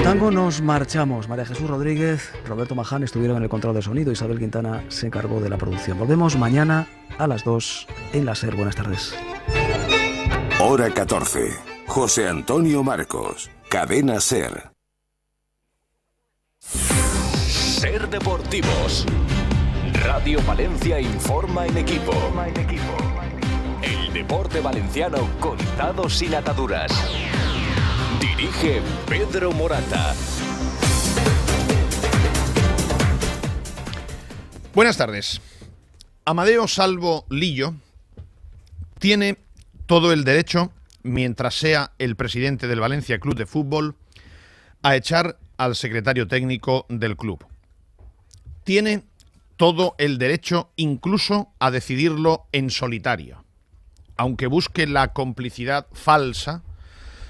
tango nos marchamos. María Jesús Rodríguez, Roberto Maján estuvieron en el control de sonido, Isabel Quintana se encargó de la producción. Volvemos mañana a las 2 en la SER. Buenas tardes. Hora 14. José Antonio Marcos, Cadena SER. SER Deportivos. Radio Valencia informa en equipo. El deporte valenciano contado sin ataduras. Dirige Pedro Morata. Buenas tardes. Amadeo Salvo Lillo tiene todo el derecho, mientras sea el presidente del Valencia Club de Fútbol, a echar al secretario técnico del club. Tiene todo el derecho incluso a decidirlo en solitario, aunque busque la complicidad falsa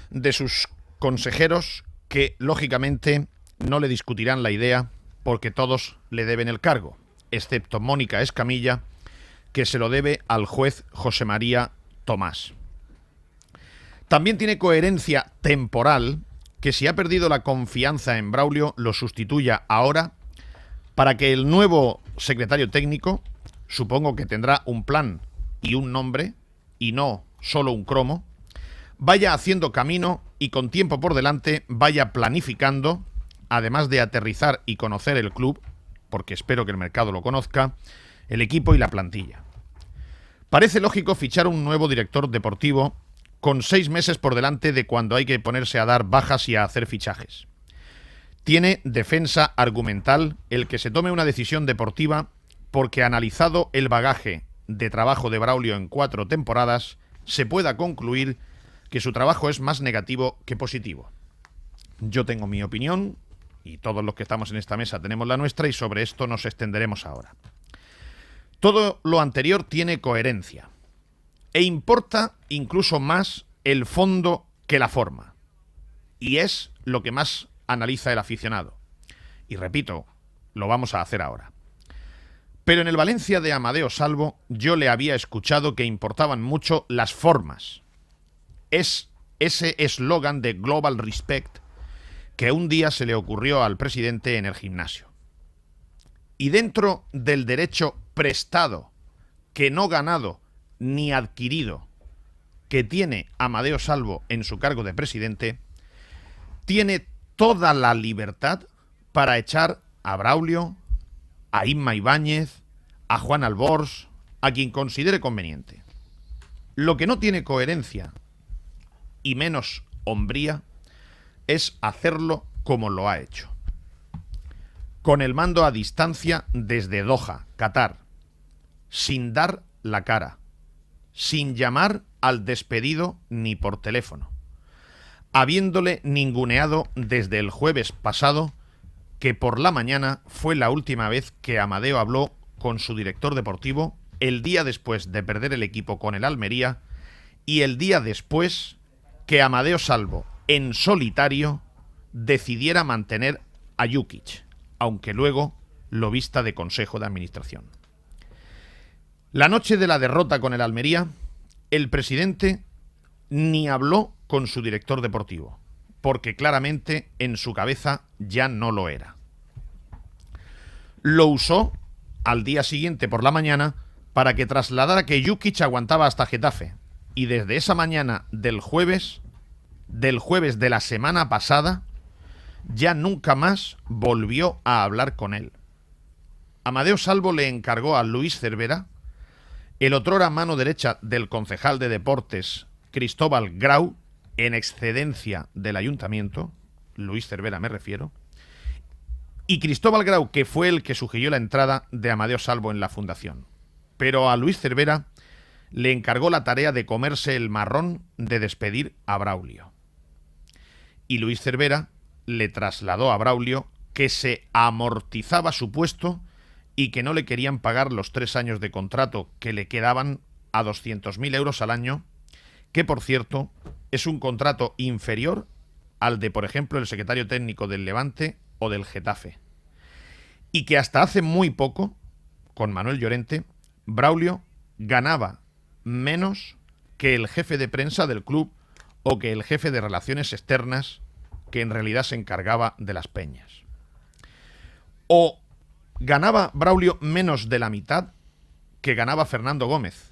de sus consejeros que, lógicamente, no le discutirán la idea porque todos le deben el cargo, excepto Mónica Escamilla, que se lo debe al juez José María Tomás. También tiene coherencia temporal que, si ha perdido la confianza en Braulio, lo sustituya ahora para que el nuevo secretario técnico, supongo que tendrá un plan y un nombre y no solo un cromo, vaya haciendo camino y con tiempo por delante vaya planificando, además de aterrizar y conocer el club, porque espero que el mercado lo conozca, el equipo y la plantilla. Parece lógico fichar un nuevo director deportivo con 6 meses por delante de cuando hay que ponerse a dar bajas y a hacer fichajes. Tiene defensa argumental el que se tome una decisión deportiva porque, analizado el bagaje de trabajo de Braulio en 4 temporadas, se pueda concluir que su trabajo es más negativo que positivo. Yo tengo mi opinión y todos los que estamos en esta mesa tenemos la nuestra, y sobre esto nos extenderemos ahora. Todo lo anterior tiene coherencia e importa incluso más el fondo que la forma, y es lo que más analiza el aficionado. Y repito, lo vamos a hacer ahora. Pero en el Valencia de Amadeo Salvo yo le había escuchado que importaban mucho las formas. Es ese eslogan de Global Respect que un día se le ocurrió al presidente en el gimnasio. Y dentro del derecho prestado, que no ganado ni adquirido, que tiene Amadeo Salvo en su cargo de presidente, tiene toda la libertad para echar a Braulio, a Inma Ibáñez, a Juan Albors, a quien considere conveniente. Lo que no tiene coherencia y menos hombría es hacerlo como lo ha hecho, con el mando a distancia desde Doha, Qatar, sin dar la cara, sin llamar al despedido ni por teléfono, habiéndole ninguneado desde el jueves pasado, que por la mañana fue la última vez que Amadeo habló con su director deportivo, el día después de perder el equipo con el Almería, y el día después que Amadeo Salvo, en solitario, decidiera mantener a Jukic, aunque luego lo vista de consejo de administración. La noche de la derrota con el Almería, el presidente ni habló con su director deportivo, porque claramente en su cabeza ya no lo era. Lo usó al día siguiente por la mañana para que trasladara que Jukic aguantaba hasta Getafe, y desde esa mañana del jueves de la semana pasada, ya nunca más volvió a hablar con él. Amadeo Salvo le encargó a Luis Cervera, el otrora mano derecha del concejal de deportes Cristóbal Grau, en excedencia del ayuntamiento, Luis Cervera me refiero, y Cristóbal Grau, que fue el que sugirió la entrada de Amadeo Salvo en la fundación. Pero a Luis Cervera le encargó la tarea de comerse el marrón de despedir a Braulio. Y Luis Cervera le trasladó a Braulio que se amortizaba su puesto y que no le querían pagar los 3 años de contrato que le quedaban a 200.000 euros al año, que, por cierto, es un contrato inferior al de, por ejemplo, el secretario técnico del Levante o del Getafe. Y que hasta hace muy poco, con Manuel Llorente, Braulio ganaba menos que el jefe de prensa del club o que el jefe de relaciones externas, que en realidad se encargaba de las peñas. O ganaba Braulio menos de la mitad que ganaba Fernando Gómez,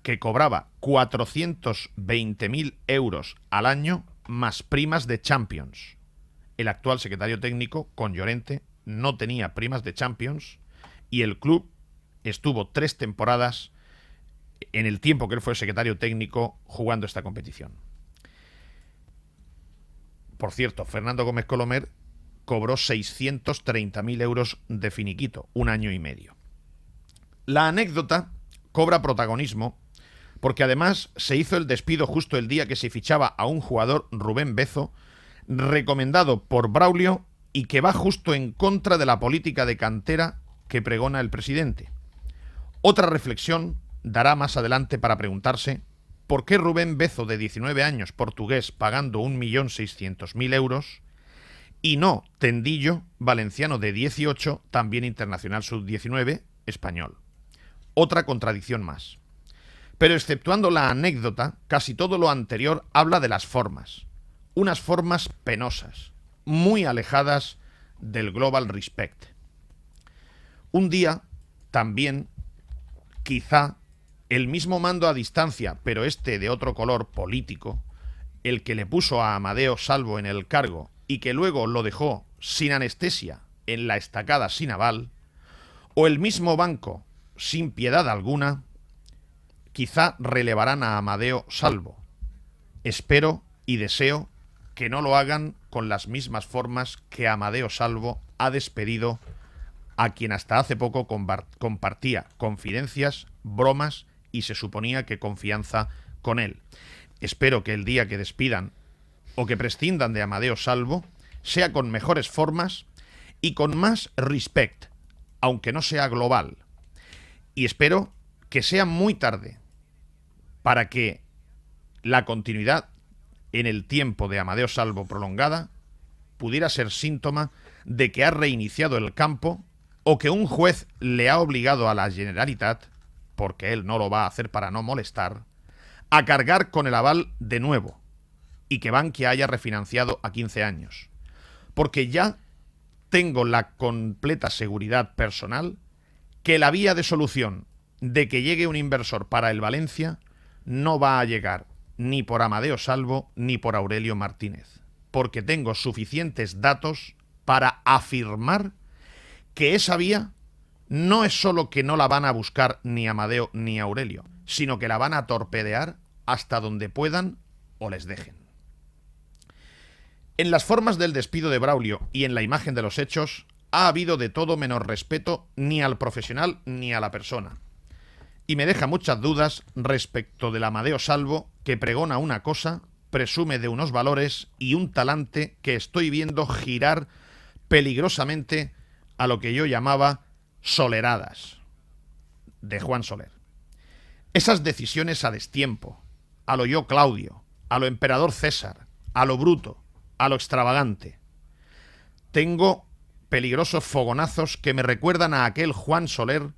que cobraba 420.000 euros al año más primas de Champions. El actual secretario técnico, con Llorente, no tenía primas de Champions y el club estuvo 3 temporadas en el tiempo que él fue secretario técnico jugando esta competición. Por cierto, Fernando Gómez Colomer cobró 630.000 euros de finiquito, 1 año y medio. La anécdota cobra protagonismo porque además se hizo el despido justo el día que se fichaba a un jugador, Rubén Bezo, recomendado por Braulio y que va justo en contra de la política de cantera que pregona el presidente. Otra reflexión dará más adelante para preguntarse por qué Rubén Bezo, de 19 años, portugués, pagando 1.600.000 euros, y no Tendillo, valenciano de 18, también internacional sub-19, español. Otra contradicción más. Pero exceptuando la anécdota, casi todo lo anterior habla de las formas. Unas formas penosas, muy alejadas del global respect. Un día, también, quizá, el mismo mando a distancia, pero este de otro color político, el que le puso a Amadeo Salvo en el cargo y que luego lo dejó sin anestesia en la estacada sin aval, o el mismo banco, sin piedad alguna, quizá relevarán a Amadeo Salvo. Espero y deseo que no lo hagan con las mismas formas que Amadeo Salvo ha despedido a quien hasta hace poco compartía confidencias, bromas y se suponía que confianza con él. Espero que el día que despidan o que prescindan de Amadeo Salvo sea con mejores formas y con más respect, aunque no sea global. Y espero que sea muy tarde para que la continuidad en el tiempo de Amadeo Salvo prolongada pudiera ser síntoma de que ha reiniciado el campo o que un juez le ha obligado a la Generalitat, porque él no lo va a hacer para no molestar, a cargar con el aval de nuevo y que Bankia haya refinanciado a 15 años. Porque ya tengo la completa seguridad personal que la vía de solución de que llegue un inversor para el Valencia no va a llegar ni por Amadeo Salvo ni por Aurelio Martínez, porque tengo suficientes datos para afirmar que esa vía no es solo que no la van a buscar ni Amadeo ni Aurelio, sino que la van a torpedear hasta donde puedan o les dejen. En las formas del despido de Braulio y en la imagen de los hechos ha habido de todo menos respeto ni al profesional ni a la persona. Y me deja muchas dudas respecto del Amadeo Salvo que pregona una cosa, presume de unos valores y un talante que estoy viendo girar peligrosamente a lo que yo llamaba soleradas de Juan Soler. Esas decisiones a destiempo, a lo yo Claudio, a lo emperador César, a lo bruto, a lo extravagante. Tengo peligrosos fogonazos que me recuerdan a aquel Juan Soler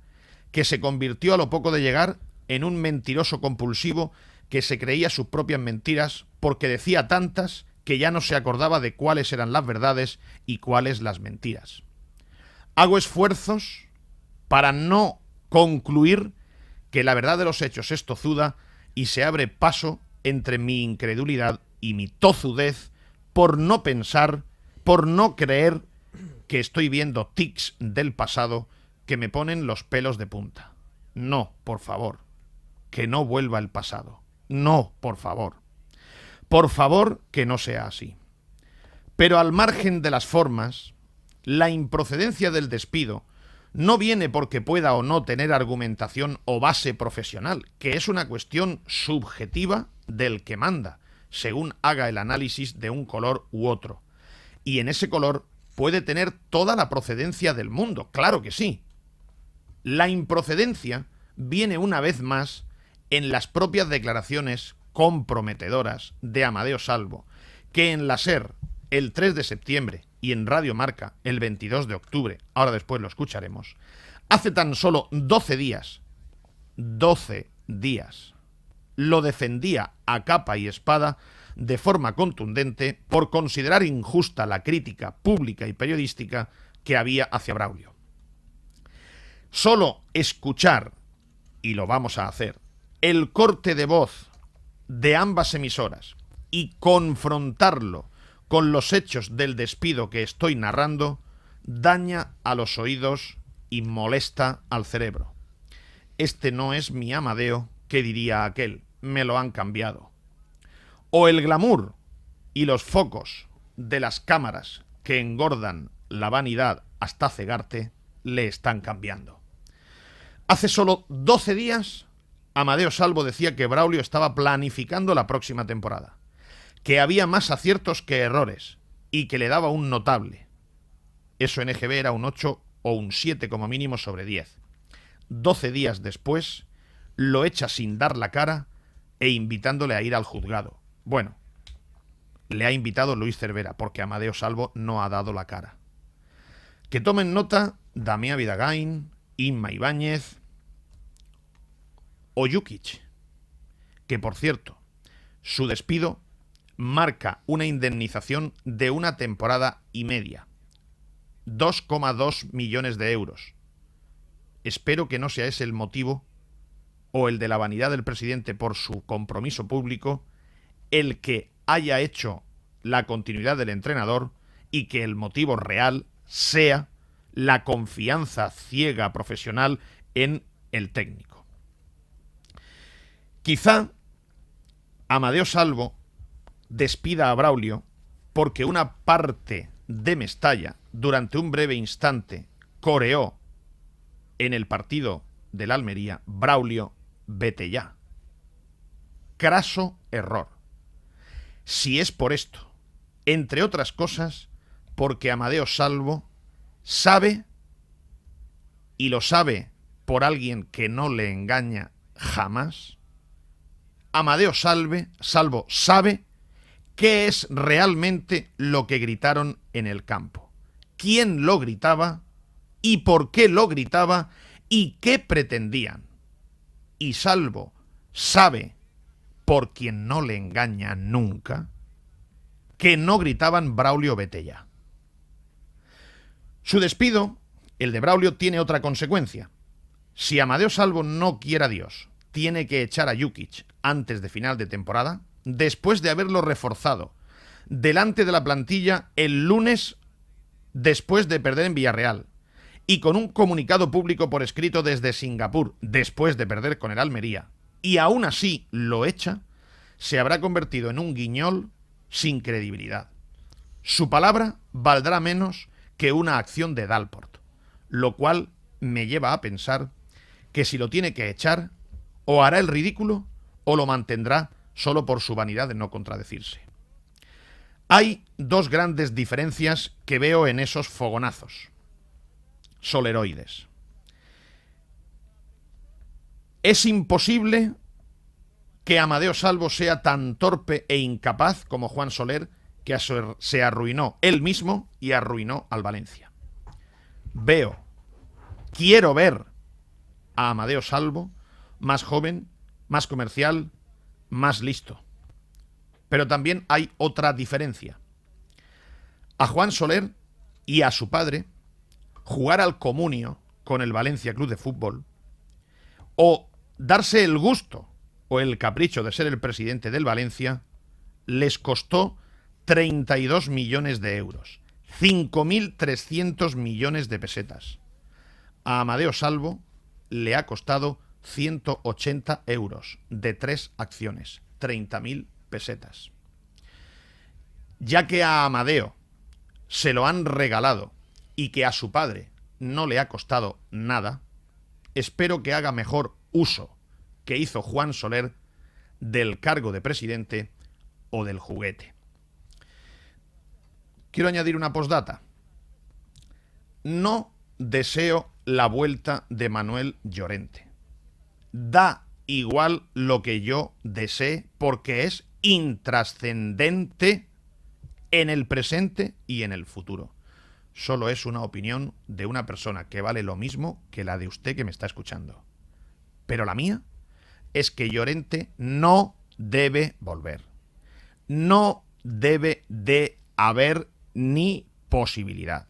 que se convirtió a lo poco de llegar en un mentiroso compulsivo que se creía sus propias mentiras porque decía tantas que ya no se acordaba de cuáles eran las verdades y cuáles las mentiras. Hago esfuerzos para no concluir que la verdad de los hechos es tozuda y se abre paso entre mi incredulidad y mi tozudez por no pensar, por no creer que estoy viendo tics del pasado que me ponen los pelos de punta. No, por favor, que no vuelva el pasado. No, por favor. Por favor, que no sea así. Pero al margen de las formas, la improcedencia del despido no viene porque pueda o no tener argumentación o base profesional, que es una cuestión subjetiva del que manda, según haga el análisis de un color u otro. Y en ese color puede tener toda la procedencia del mundo, claro que sí. La improcedencia viene una vez más en las propias declaraciones comprometedoras de Amadeo Salvo, que en la SER el 3 de septiembre y en Radio Marca el 22 de octubre, ahora después lo escucharemos, hace tan solo 12 días, lo defendía a capa y espada de forma contundente por considerar injusta la crítica pública y periodística que había hacia Braulio. Solo escuchar, y lo vamos a hacer, el corte de voz de ambas emisoras y confrontarlo con los hechos del despido que estoy narrando, daña a los oídos y molesta al cerebro. Este no es mi Amadeo, que diría aquel, me lo han cambiado. O el glamour y los focos de las cámaras que engordan la vanidad hasta cegarte le están cambiando. Hace solo 12 días, Amadeo Salvo decía que Braulio estaba planificando la próxima temporada, que había más aciertos que errores y que le daba un notable. Eso en EGB era un 8 o un 7 como mínimo sobre 10. 12 días después, lo echa sin dar la cara e invitándole a ir al juzgado. Bueno, le ha invitado Luis Cervera, porque Amadeo Salvo no ha dado la cara. Que tomen nota Damián Vidagain, Inma Ibáñez o Jukic, que por cierto, su despido marca una indemnización de 1 temporada y media, 2,2 millones de euros. Espero que no sea ese el motivo, o el de la vanidad del presidente por su compromiso público, el que haya hecho la continuidad del entrenador, y que el motivo real sea la confianza ciega profesional en el técnico. Quizá Amadeo Salvo despida a Braulio porque una parte de Mestalla, durante un breve instante, coreó en el partido del Almería: Braulio, vete ya. Craso error. Si es por esto, entre otras cosas, porque Amadeo Salvo sabe, y lo sabe por alguien que no le engaña jamás, Amadeo Salvo sabe qué es realmente lo que gritaron en el campo, quién lo gritaba y por qué lo gritaba y qué pretendían. Y Salvo sabe, por quien no le engaña nunca, que no gritaban Braulio, vete ya. Su despido, el de Braulio, tiene otra consecuencia. Si Amadeo Salvo no quiere a Dios, tiene que echar a Jukic antes de final de temporada, después de haberlo reforzado delante de la plantilla el lunes después de perder en Villarreal, y con un comunicado público por escrito desde Singapur después de perder con el Almería, y aún así lo echa, se habrá convertido en un guiñol sin credibilidad. Su palabra valdrá menos que una acción de Dalport, lo cual me lleva a pensar que si lo tiene que echar, o hará el ridículo o lo mantendrá solo por su vanidad de no contradecirse. Hay dos grandes diferencias que veo en esos fogonazos soleroides. Es imposible que Amadeo Salvo sea tan torpe e incapaz como Juan Soler, que se arruinó él mismo y arruinó al Valencia. Quiero ver a Amadeo Salvo más joven, más comercial, más listo. Pero también hay otra diferencia. A Juan Soler y a su padre, jugar al comunio con el Valencia Club de Fútbol, o darse el gusto o el capricho de ser el presidente del Valencia, les costó 32 millones de euros, 5.300 millones de pesetas. A Amadeo Salvo le ha costado 180 euros de 3 acciones, 30.000 pesetas. Ya que a Amadeo se lo han regalado y que a su padre no le ha costado nada, espero que haga mejor uso que hizo Juan Soler del cargo de presidente o del juguete. Quiero añadir una postdata. No deseo la vuelta de Manuel Llorente. Da igual lo que yo desee, porque es intrascendente en el presente y en el futuro. Solo es una opinión de una persona que vale lo mismo que la de usted que me está escuchando. Pero la mía es que Llorente no debe volver. no debe de haber ni posibilidad.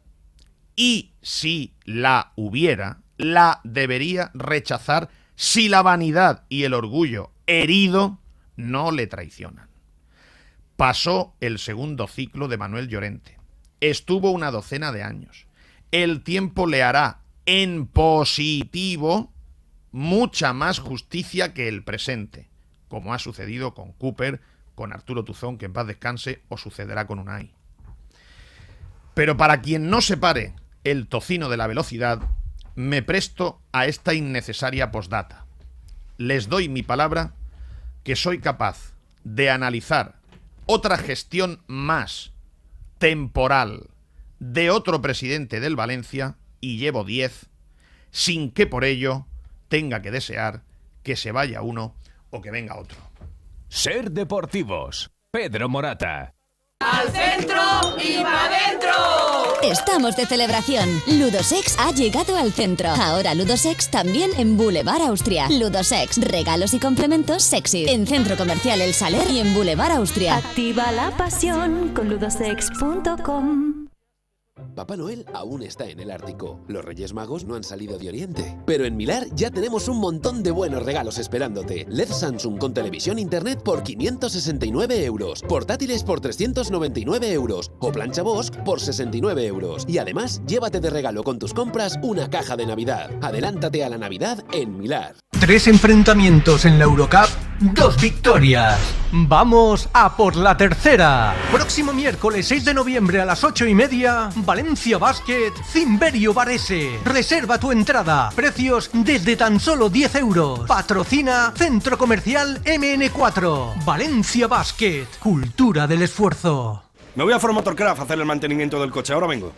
Y si la hubiera, la debería rechazar si la vanidad y el orgullo herido no le traicionan. Pasó el segundo ciclo de Manuel Llorente. Estuvo una docena de años. El tiempo le hará en positivo mucha más justicia que el presente, como ha sucedido con Cooper, con Arturo Tuzón, que en paz descanse, o sucederá con Unai. Pero para quien no separe el tocino de la velocidad, me presto a esta innecesaria postdata. Les doy mi palabra que soy capaz de analizar otra gestión más temporal de otro presidente del Valencia, y llevo 10, sin que por ello tenga que desear que se vaya uno o que venga otro. Ser Deportivos, Pedro Morata. ¡Al centro y pa' dentro! Estamos de celebración. Ludosex ha llegado al centro. Ahora Ludosex también en Boulevard Austria. Ludosex, regalos y complementos sexy. En Centro Comercial El Saler y en Boulevard Austria. Activa la pasión con ludosex.com. Papá Noel aún está en el Ártico. Los Reyes Magos no han salido de Oriente. Pero en Milar ya tenemos un montón de buenos regalos esperándote. LED Samsung con televisión e internet por 569 euros. Portátiles por 399 euros. O plancha Bosch por 69 euros. Y además, llévate de regalo con tus compras una caja de Navidad. Adelántate a la Navidad en Milar. 3 enfrentamientos en la Eurocup, 2 victorias. ¡Vamos a por la tercera! Próximo miércoles 6 de noviembre a las 8:30, Valencia Basket, Cimberio Varese. Reserva tu entrada. Precios desde tan solo 10 euros. Patrocina Centro Comercial MN4. Valencia Basket, cultura del esfuerzo. Me voy a Ford Motorcraft a hacer el mantenimiento del coche. Ahora vengo.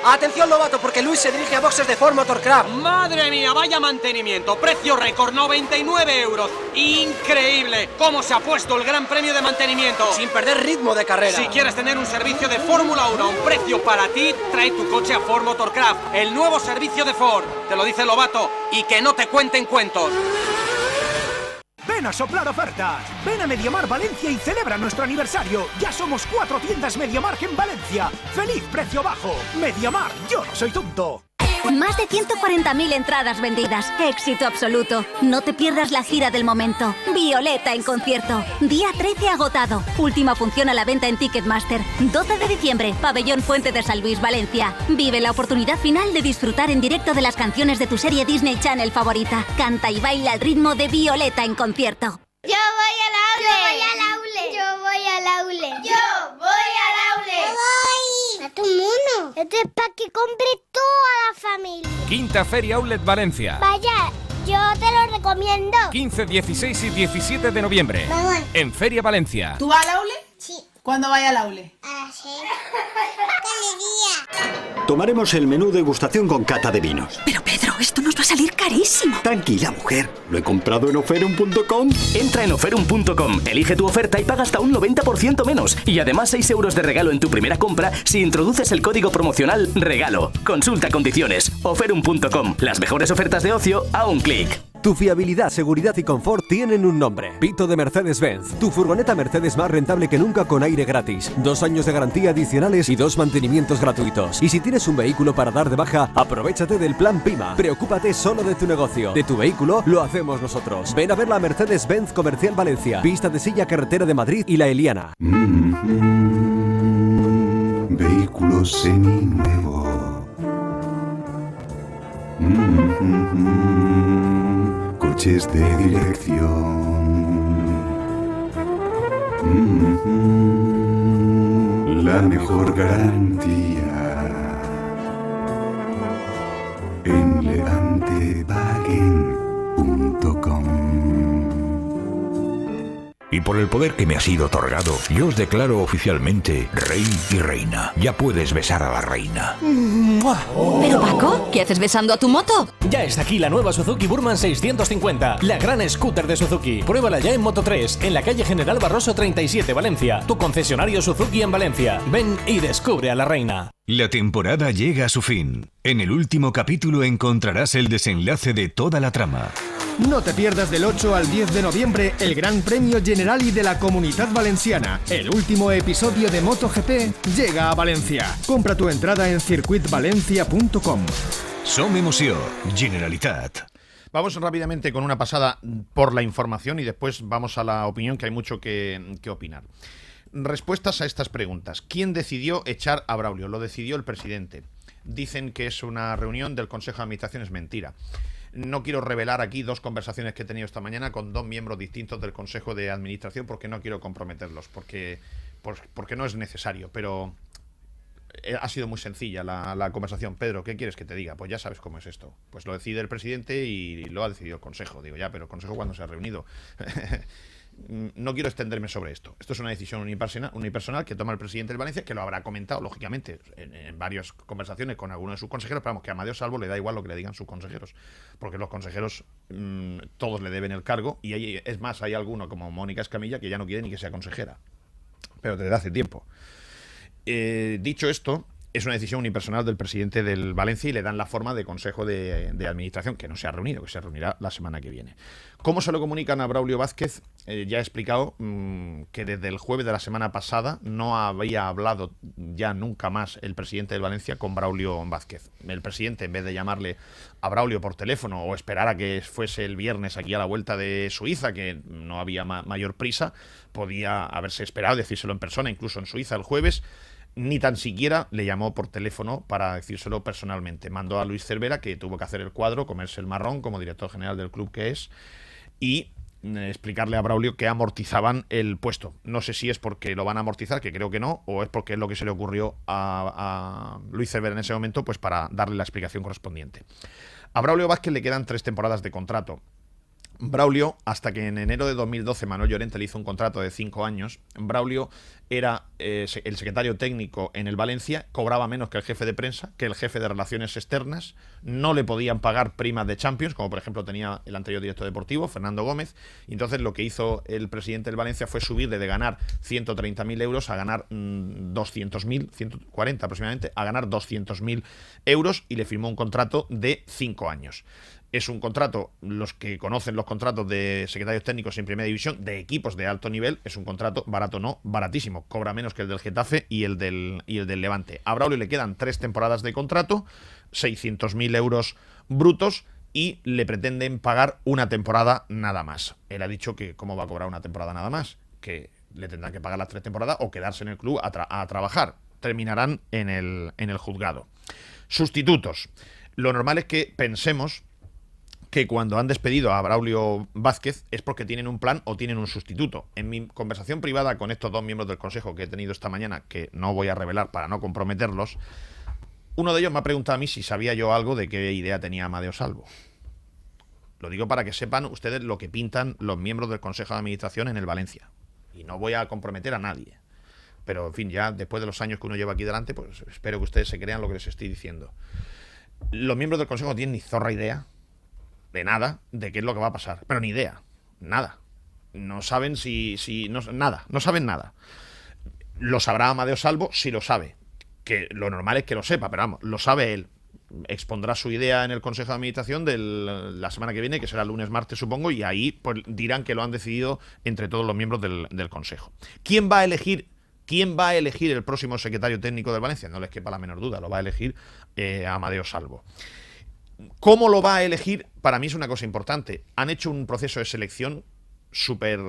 Atención, novato, porque Luis se dirige a boxes de Ford Motorcraft. ¡Madre mía, vaya mantenimiento! Precio récord, 99 euros. ¡Increíble! ¿Cómo se ha puesto el gran premio de mantenimiento? Sin perder ritmo de carrera. Si quieres tener un servicio de Fórmula 1 a un precio para ti, trae tu coche a Ford Motorcraft, el nuevo servicio de Ford. Te lo dice Lobato, y que no te cuenten cuentos. Ven a soplar ofertas. Ven a Mediamar Valencia y celebra nuestro aniversario. Ya somos 4 tiendas Mediamar en Valencia. ¡Feliz precio bajo! Mediamar, yo no soy tonto. Más de 140.000 entradas vendidas. Éxito absoluto. No te pierdas la gira del momento. Violeta en concierto. Día 13 agotado. Última función a la venta en Ticketmaster. 12 de diciembre, Pabellón Fuente de San Luis, Valencia. Vive la oportunidad final de disfrutar en directo de las canciones de tu serie Disney Channel favorita. Canta y baila al ritmo de Violeta en concierto. Yo voy al aule. Yo voy al aule. Yo voy al aule. ¡A tu mono! Esto es para que compre toda la familia. Quinta Feria Outlet Valencia. Vaya, yo te lo recomiendo. 15, 16 y 17 de noviembre. Mamá. En Feria Valencia. ¿Tú vas al aule? Sí. ¿Cuándo vaya al aule? A las 6. ¡Qué alegría! Tomaremos el menú degustación con cata de vinos. Pero Pedro, esto nos va a salir carísimo. Tranquila, mujer. Lo he comprado en oferum.com. Entra en oferum.com, elige tu oferta y paga hasta un 90% menos. Y además 6 euros de regalo en tu primera compra si introduces el código promocional REGALO. Consulta condiciones. Oferum.com. Las mejores ofertas de ocio a un clic. Tu fiabilidad, seguridad y confort tienen un nombre. Vito de Mercedes-Benz. Tu furgoneta Mercedes más rentable que nunca con aire gratis. 2 años de garantía adicionales y 2 mantenimientos gratuitos. Y si tienes un vehículo para dar de baja, aprovechate del plan PIMA. Preocúpate solo de tu negocio. De tu vehículo lo hacemos nosotros. Ven a ver la Mercedes-Benz Comercial Valencia. Pista de Silla, Carretera de Madrid y La Eliana. Vehículos seminuevos. Coches de dirección. La mejor garantía en levantewagen.com. Y por el poder que me ha sido otorgado, yo os declaro oficialmente rey y reina. Ya puedes besar a la reina. Pero Paco, ¿qué haces besando a tu moto? Ya está aquí la nueva Suzuki Burman 650, la gran scooter de Suzuki. Pruébala ya en Moto3, en la calle General Barroso 37, Valencia. Tu concesionario Suzuki en Valencia. Ven y descubre a la reina. La temporada llega a su fin. En el último capítulo encontrarás el desenlace de toda la trama. No te pierdas del 8 al 10 de noviembre el Gran Premio Generali de la Comunitat Valenciana. El último episodio de MotoGP llega a Valencia. Compra tu entrada en circuitvalencia.com. Som emoció, Generalitat. Vamos rápidamente con una pasada por la información y después vamos a la opinión, que hay mucho que opinar. Respuestas a estas preguntas. ¿Quién decidió echar a Braulio? Lo decidió el presidente. Dicen que es una reunión del Consejo de Administración, es mentira. No quiero revelar aquí dos conversaciones que he tenido esta mañana con dos miembros distintos del Consejo de Administración porque no quiero comprometerlos, porque no es necesario, pero ha sido muy sencilla la conversación. Pedro, ¿qué quieres que te diga? Pues ya sabes cómo es esto. Pues lo decide el presidente y lo ha decidido el Consejo. Digo, ya, pero el Consejo ¿cuándo se ha reunido? No quiero extenderme sobre esto. Esto es una decisión unipersonal que toma el presidente del Valencia, que lo habrá comentado, lógicamente, en varias conversaciones con algunos de sus consejeros, pero vamos, que a Amadeo Salvo le da igual lo que le digan sus consejeros, porque los consejeros todos le deben el cargo, y es más, hay alguno como Mónica Escamilla que ya no quiere ni que sea consejera, pero desde hace tiempo. Dicho esto, es una decisión unipersonal del presidente del Valencia y le dan la forma de Consejo de Administración, que no se ha reunido, que se reunirá la semana que viene. ¿Cómo se lo comunican a Braulio Vázquez? Ya he explicado que desde el jueves de la semana pasada no había hablado ya nunca más el presidente del Valencia con Braulio Vázquez. El presidente, en vez de llamarle a Braulio por teléfono o esperar a que fuese el viernes aquí a la vuelta de Suiza, que no había mayor prisa, podía haberse esperado, decírselo en persona, incluso en Suiza el jueves. Ni tan siquiera le llamó por teléfono para decírselo personalmente. Mandó a Luis Cervera, que tuvo que hacer el cuadro, comerse el marrón como director general del club que es, y explicarle a Braulio que amortizaban el puesto. No sé si es porque lo van a amortizar, que creo que no, o es porque es lo que se le ocurrió a Luis Cervera en ese momento, pues para darle la explicación correspondiente. A Braulio Vázquez le quedan 3 temporadas de contrato. Braulio, hasta que en enero de 2012 Manuel Llorente le hizo un contrato de 5 años, Braulio era el secretario técnico en el Valencia, cobraba menos que el jefe de prensa, que el jefe de relaciones externas, no le podían pagar primas de Champions, como por ejemplo tenía el anterior director deportivo, Fernando Gómez, y entonces lo que hizo el presidente del Valencia fue subirle de ganar 130.000 euros a ganar 200.000, 140 aproximadamente, a ganar 200.000 euros y le firmó un contrato de 5 años. Es un contrato, los que conocen los contratos de secretarios técnicos en Primera División, de equipos de alto nivel, es un contrato barato, no, baratísimo. Cobra menos que el del Getafe y el del Levante. A Braulio le quedan 3 temporadas de contrato, 600.000 euros brutos, y le pretenden pagar una temporada nada más. Él ha dicho que cómo va a cobrar una temporada nada más, que le tendrán que pagar las 3 temporadas o quedarse en el club a trabajar. Terminarán en el juzgado. Sustitutos. Lo normal es que pensemos que cuando han despedido a Braulio Vázquez es porque tienen un plan o tienen un sustituto. En mi conversación privada con estos 2 miembros del Consejo que he tenido esta mañana, que no voy a revelar para no comprometerlos, uno de ellos me ha preguntado a mí si sabía yo algo de qué idea tenía Amadeo Salvo. Lo digo para que sepan ustedes lo que pintan los miembros del Consejo de Administración en el Valencia. Y no voy a comprometer a nadie. Pero, en fin, ya después de los años que uno lleva aquí delante, pues espero que ustedes se crean lo que les estoy diciendo. Los miembros del Consejo no tienen ni zorra idea de nada, de qué es lo que va a pasar. Pero ni idea, nada. No saben nada, no saben nada. Lo sabrá Amadeo Salvo si lo sabe, que lo normal es que lo sepa, pero vamos, lo sabe él. Expondrá su idea en el Consejo de Administración de la semana que viene, que será lunes, martes supongo, y ahí pues dirán que lo han decidido entre todos los miembros del Consejo. ¿Quién va a elegir el próximo secretario técnico del Valencia? No les quepa la menor duda, lo va a elegir Amadeo Salvo. ¿Cómo lo va a elegir? Para mí es una cosa importante. Han hecho un proceso de selección súper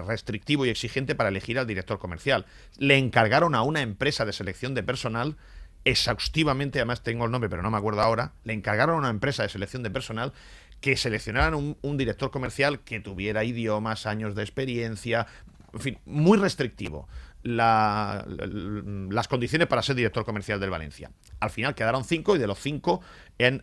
restrictivo y exigente para elegir al director comercial. Le encargaron a una empresa de selección de personal exhaustivamente, además tengo el nombre pero no me acuerdo ahora, le encargaron a una empresa de selección de personal que seleccionaran un director comercial que tuviera idiomas, años de experiencia, en fin, muy restrictivo. Las condiciones para ser director comercial del Valencia. Al final quedaron 5 y de los 5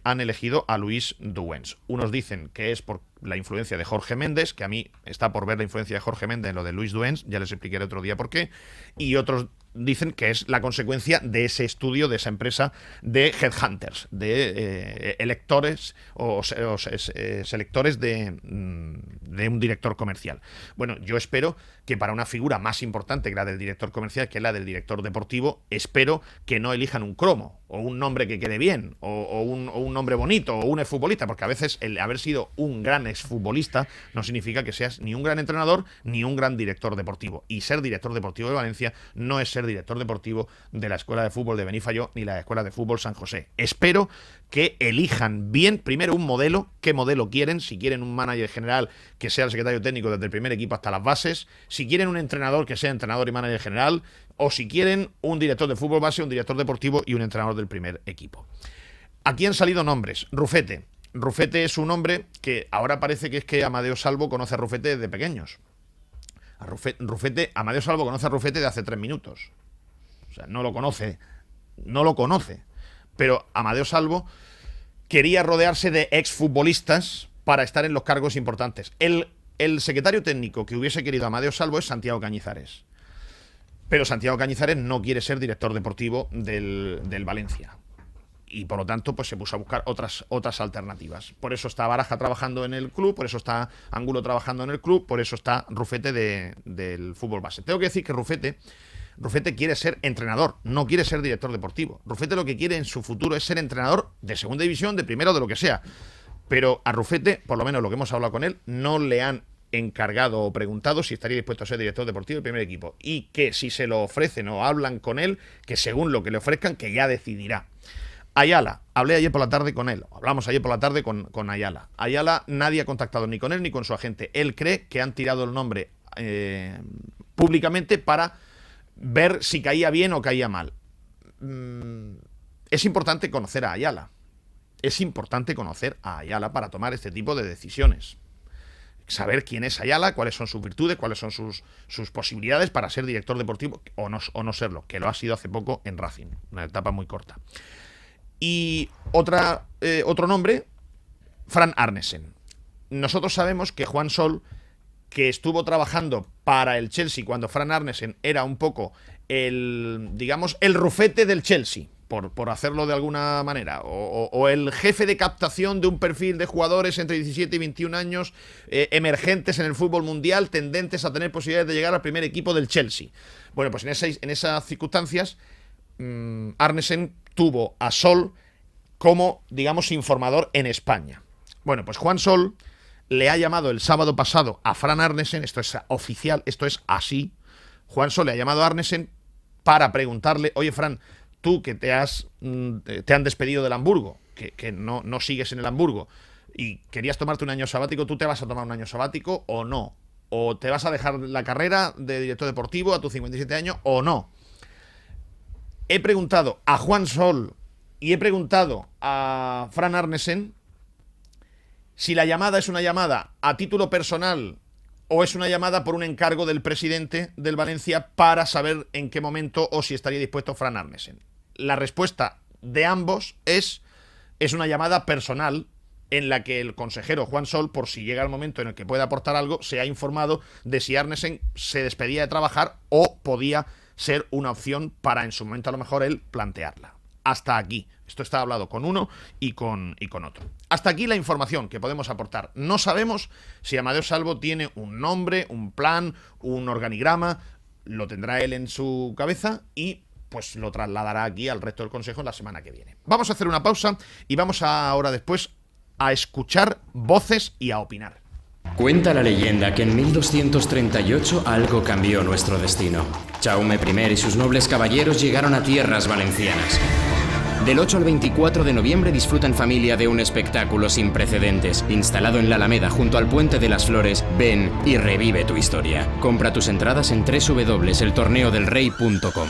han elegido a Luis Duens. Unos dicen que es por la influencia de Jorge Méndez, que a mí está por ver la influencia de Jorge Méndez en lo de Luis Duens, ya les explicaré otro día por qué, y otros dicen que es la consecuencia de ese estudio, de esa empresa de headhunters, de electores o selectores de un director comercial. Bueno, yo espero que para una figura más importante que la del director comercial, que es la del director deportivo, espero que no elijan un cromo o un nombre que quede bien o un nombre bonito o un exfutbolista, porque a veces el haber sido un gran exfutbolista no significa que seas ni un gran entrenador ni un gran director deportivo. Y ser director deportivo de Valencia no es ser director deportivo de la Escuela de Fútbol de Benifayó ni la Escuela de Fútbol San José. Espero que elijan bien, primero, un modelo, qué modelo quieren, si quieren un manager general que sea el secretario técnico desde el primer equipo hasta las bases, si quieren un entrenador que sea entrenador y manager general, o si quieren un director de fútbol base, un director deportivo y un entrenador del primer equipo. Aquí han salido nombres. Rufete. Rufete es un hombre que ahora parece que es que Amadeo Salvo conoce a Rufete desde pequeños. Amadeo Salvo conoce a Rufete de hace 3 minutos. O sea, no lo conoce. Pero Amadeo Salvo quería rodearse de exfutbolistas para estar en los cargos importantes. El secretario técnico que hubiese querido a Amadeo Salvo es Santiago Cañizares. Pero Santiago Cañizares no quiere ser director deportivo del Valencia. Y por lo tanto, pues se puso a buscar otras alternativas. Por eso está Baraja trabajando en el club, por eso está Angulo trabajando en el club, por eso está Rufete del fútbol base. Tengo que decir que Rufete quiere ser entrenador, no quiere ser director deportivo. Rufete lo que quiere en su futuro es ser entrenador de segunda división, de primera o de lo que sea. Pero a Rufete, por lo menos lo que hemos hablado con él, no le han encargado o preguntado si estaría dispuesto a ser director deportivo del primer equipo. Y que si se lo ofrecen o hablan con él, que según lo que le ofrezcan, que ya decidirá. Ayala, hablé ayer por la tarde con él, hablamos ayer por la tarde con Ayala. Ayala, nadie ha contactado ni con él ni con su agente. Él cree que han tirado el nombre públicamente para ver si caía bien o caía mal. Es importante conocer a Ayala. Es importante conocer a Ayala para tomar este tipo de decisiones. Saber quién es Ayala, cuáles son sus virtudes, cuáles son sus posibilidades para ser director deportivo o no serlo, que lo ha sido hace poco en Racing, una etapa muy corta. Y otro nombre, Fran Arnesen. Nosotros sabemos que Juan Sol, que estuvo trabajando para el Chelsea cuando Fran Arnesen era un poco el Rufete del Chelsea, por hacerlo de alguna manera, o el jefe de captación de un perfil de jugadores entre 17 y 21 años, emergentes en el fútbol mundial, tendentes a tener posibilidades de llegar al primer equipo del Chelsea. Bueno, pues en esas circunstancias, Arnesen tuvo a Sol como, informador en España. Bueno, pues Juan Sol le ha llamado el sábado pasado a Fran Arnesen, esto es oficial, esto es así. Juan Sol le ha llamado a Arnesen para preguntarle, oye, Fran, tú que te han despedido del Hamburgo, que no sigues en el Hamburgo, y querías tomarte un año sabático, ¿tú te vas a tomar un año sabático o no? ¿O te vas a dejar la carrera de director deportivo a tus 57 años o no? He preguntado a Juan Sol y he preguntado a Fran Arnesen si la llamada es una llamada a título personal o es una llamada por un encargo del presidente del Valencia para saber en qué momento o si estaría dispuesto Fran Arnesen. La respuesta de ambos es una llamada personal en la que el consejero Juan Sol, por si llega el momento en el que pueda aportar algo, se ha informado de si Arnesen se despedía de trabajar o podía ser una opción para en su momento a lo mejor él plantearla. Hasta aquí. Esto está hablado con uno y con otro. Hasta aquí la información que podemos aportar. No sabemos si Amadeo Salvo tiene un nombre, un plan, un organigrama. Lo tendrá él en su cabeza y pues lo trasladará aquí al resto del consejo la semana que viene. Vamos a hacer una pausa y vamos ahora después a escuchar voces y a opinar. Cuenta la leyenda que en 1238 algo cambió nuestro destino. Jaume I y sus nobles caballeros llegaron a tierras valencianas. Del 8 al 24 de noviembre disfruta en familia de un espectáculo sin precedentes. Instalado en la Alameda junto al Puente de las Flores, ven y revive tu historia. Compra tus entradas en www.eltorneodelrey.com.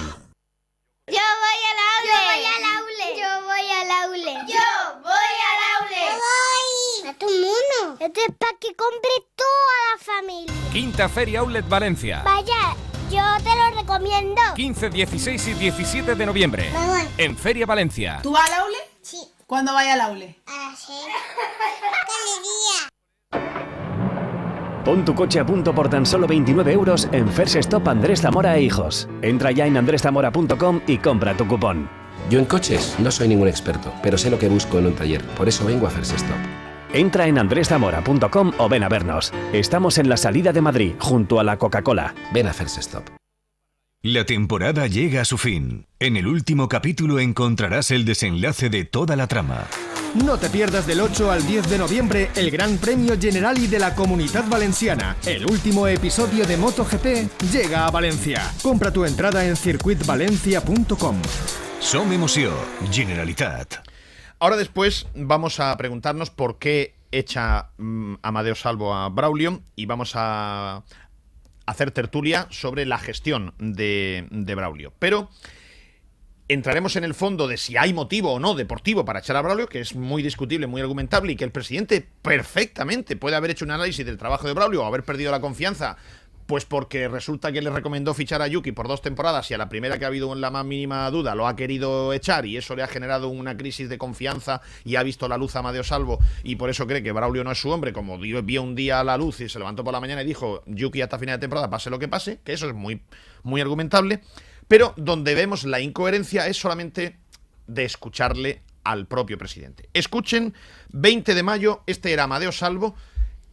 Esto es para que compre toda la familia. Quinta Feria Outlet Valencia. Vaya, yo te lo recomiendo. 15, 16 y 17 de noviembre. Mamá. En Feria Valencia. ¿Tú vas al aule? Sí. ¿Cuándo vayas al aule? A las 6. Pon tu coche a punto por tan solo 29 euros en First Stop Andrés Zamora e Hijos. Entra ya en andreszamora.com y compra tu cupón. Yo en coches no soy ningún experto, pero sé lo que busco en un taller. Por eso vengo a First Stop. Entra en andreszamora.com o ven a vernos. Estamos en la salida de Madrid, junto a la Coca-Cola. Ven a First Stop. La temporada llega a su fin. En el último capítulo encontrarás el desenlace de toda la trama. No te pierdas del 8 al 10 de noviembre el Gran Premio Generali de la Comunitat Valenciana. El último episodio de MotoGP llega a Valencia. Compra tu entrada en circuitvalencia.com. Som emoció, Generalitat. Ahora después vamos a preguntarnos por qué echa Amadeo Salvo a Braulio y vamos a hacer tertulia sobre la gestión de Braulio. Pero entraremos en el fondo de si hay motivo o no deportivo para echar a Braulio, que es muy discutible, muy argumentable, y que el presidente perfectamente puede haber hecho un análisis del trabajo de Braulio o haber perdido la confianza, pues porque resulta que le recomendó fichar a Yuki por 2 temporadas y a la primera que ha habido la más mínima duda lo ha querido echar y eso le ha generado una crisis de confianza y ha visto la luz a Amadeo Salvo y por eso cree que Braulio no es su hombre, como vio un día la luz y se levantó por la mañana y dijo Yuki hasta final de temporada, pase lo que pase, que eso es muy, muy argumentable. Pero donde vemos la incoherencia es solamente de escucharle al propio presidente. Escuchen, 20 de mayo, este era Amadeo Salvo,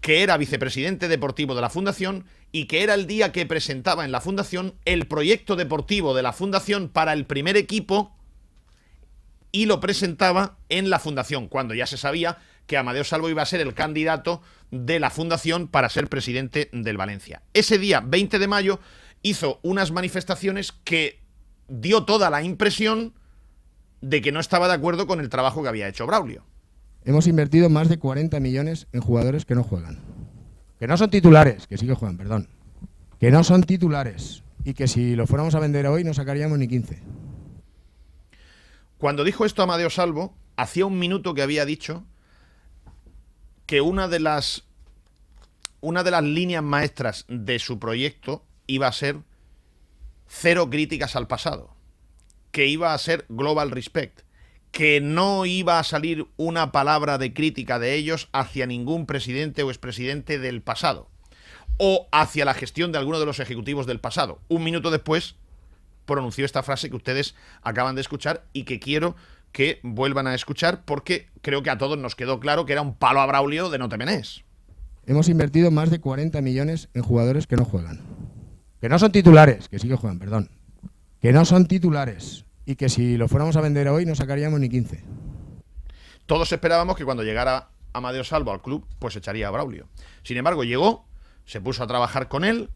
que era vicepresidente deportivo de la Fundación y que era el día que presentaba en la Fundación el proyecto deportivo de la Fundación para el primer equipo y lo presentaba en la Fundación, cuando ya se sabía que Amadeo Salvo iba a ser el candidato de la Fundación para ser presidente del Valencia. Ese día, 20 de mayo, hizo unas manifestaciones que dio toda la impresión de que no estaba de acuerdo con el trabajo que había hecho Braulio. Hemos invertido más de 40 millones en jugadores que no juegan. Que no son titulares, que sí que juegan, perdón. Que no son titulares y que si lo fuéramos a vender hoy no sacaríamos ni 15. Cuando dijo esto Amadeo Salvo, hacía un minuto que había dicho que una de las líneas maestras de su proyecto iba a ser 0 críticas al pasado, que iba a ser global respect, que no iba a salir una palabra de crítica de ellos hacia ningún presidente o expresidente del pasado, o hacia la gestión de alguno de los ejecutivos del pasado. Un minuto después pronunció esta frase que ustedes acaban de escuchar y que quiero que vuelvan a escuchar porque creo que a todos nos quedó claro que era un palo a Braulio de no te menes. Hemos invertido más de 40 millones en jugadores que no juegan. Que no son titulares, que sí que juegan, perdón. Que no son titulares y que si lo fuéramos a vender hoy no sacaríamos ni 15. Todos esperábamos que cuando llegara Amadeo Salvo al club, pues echaría a Braulio. Sin embargo, llegó, se puso a trabajar con él,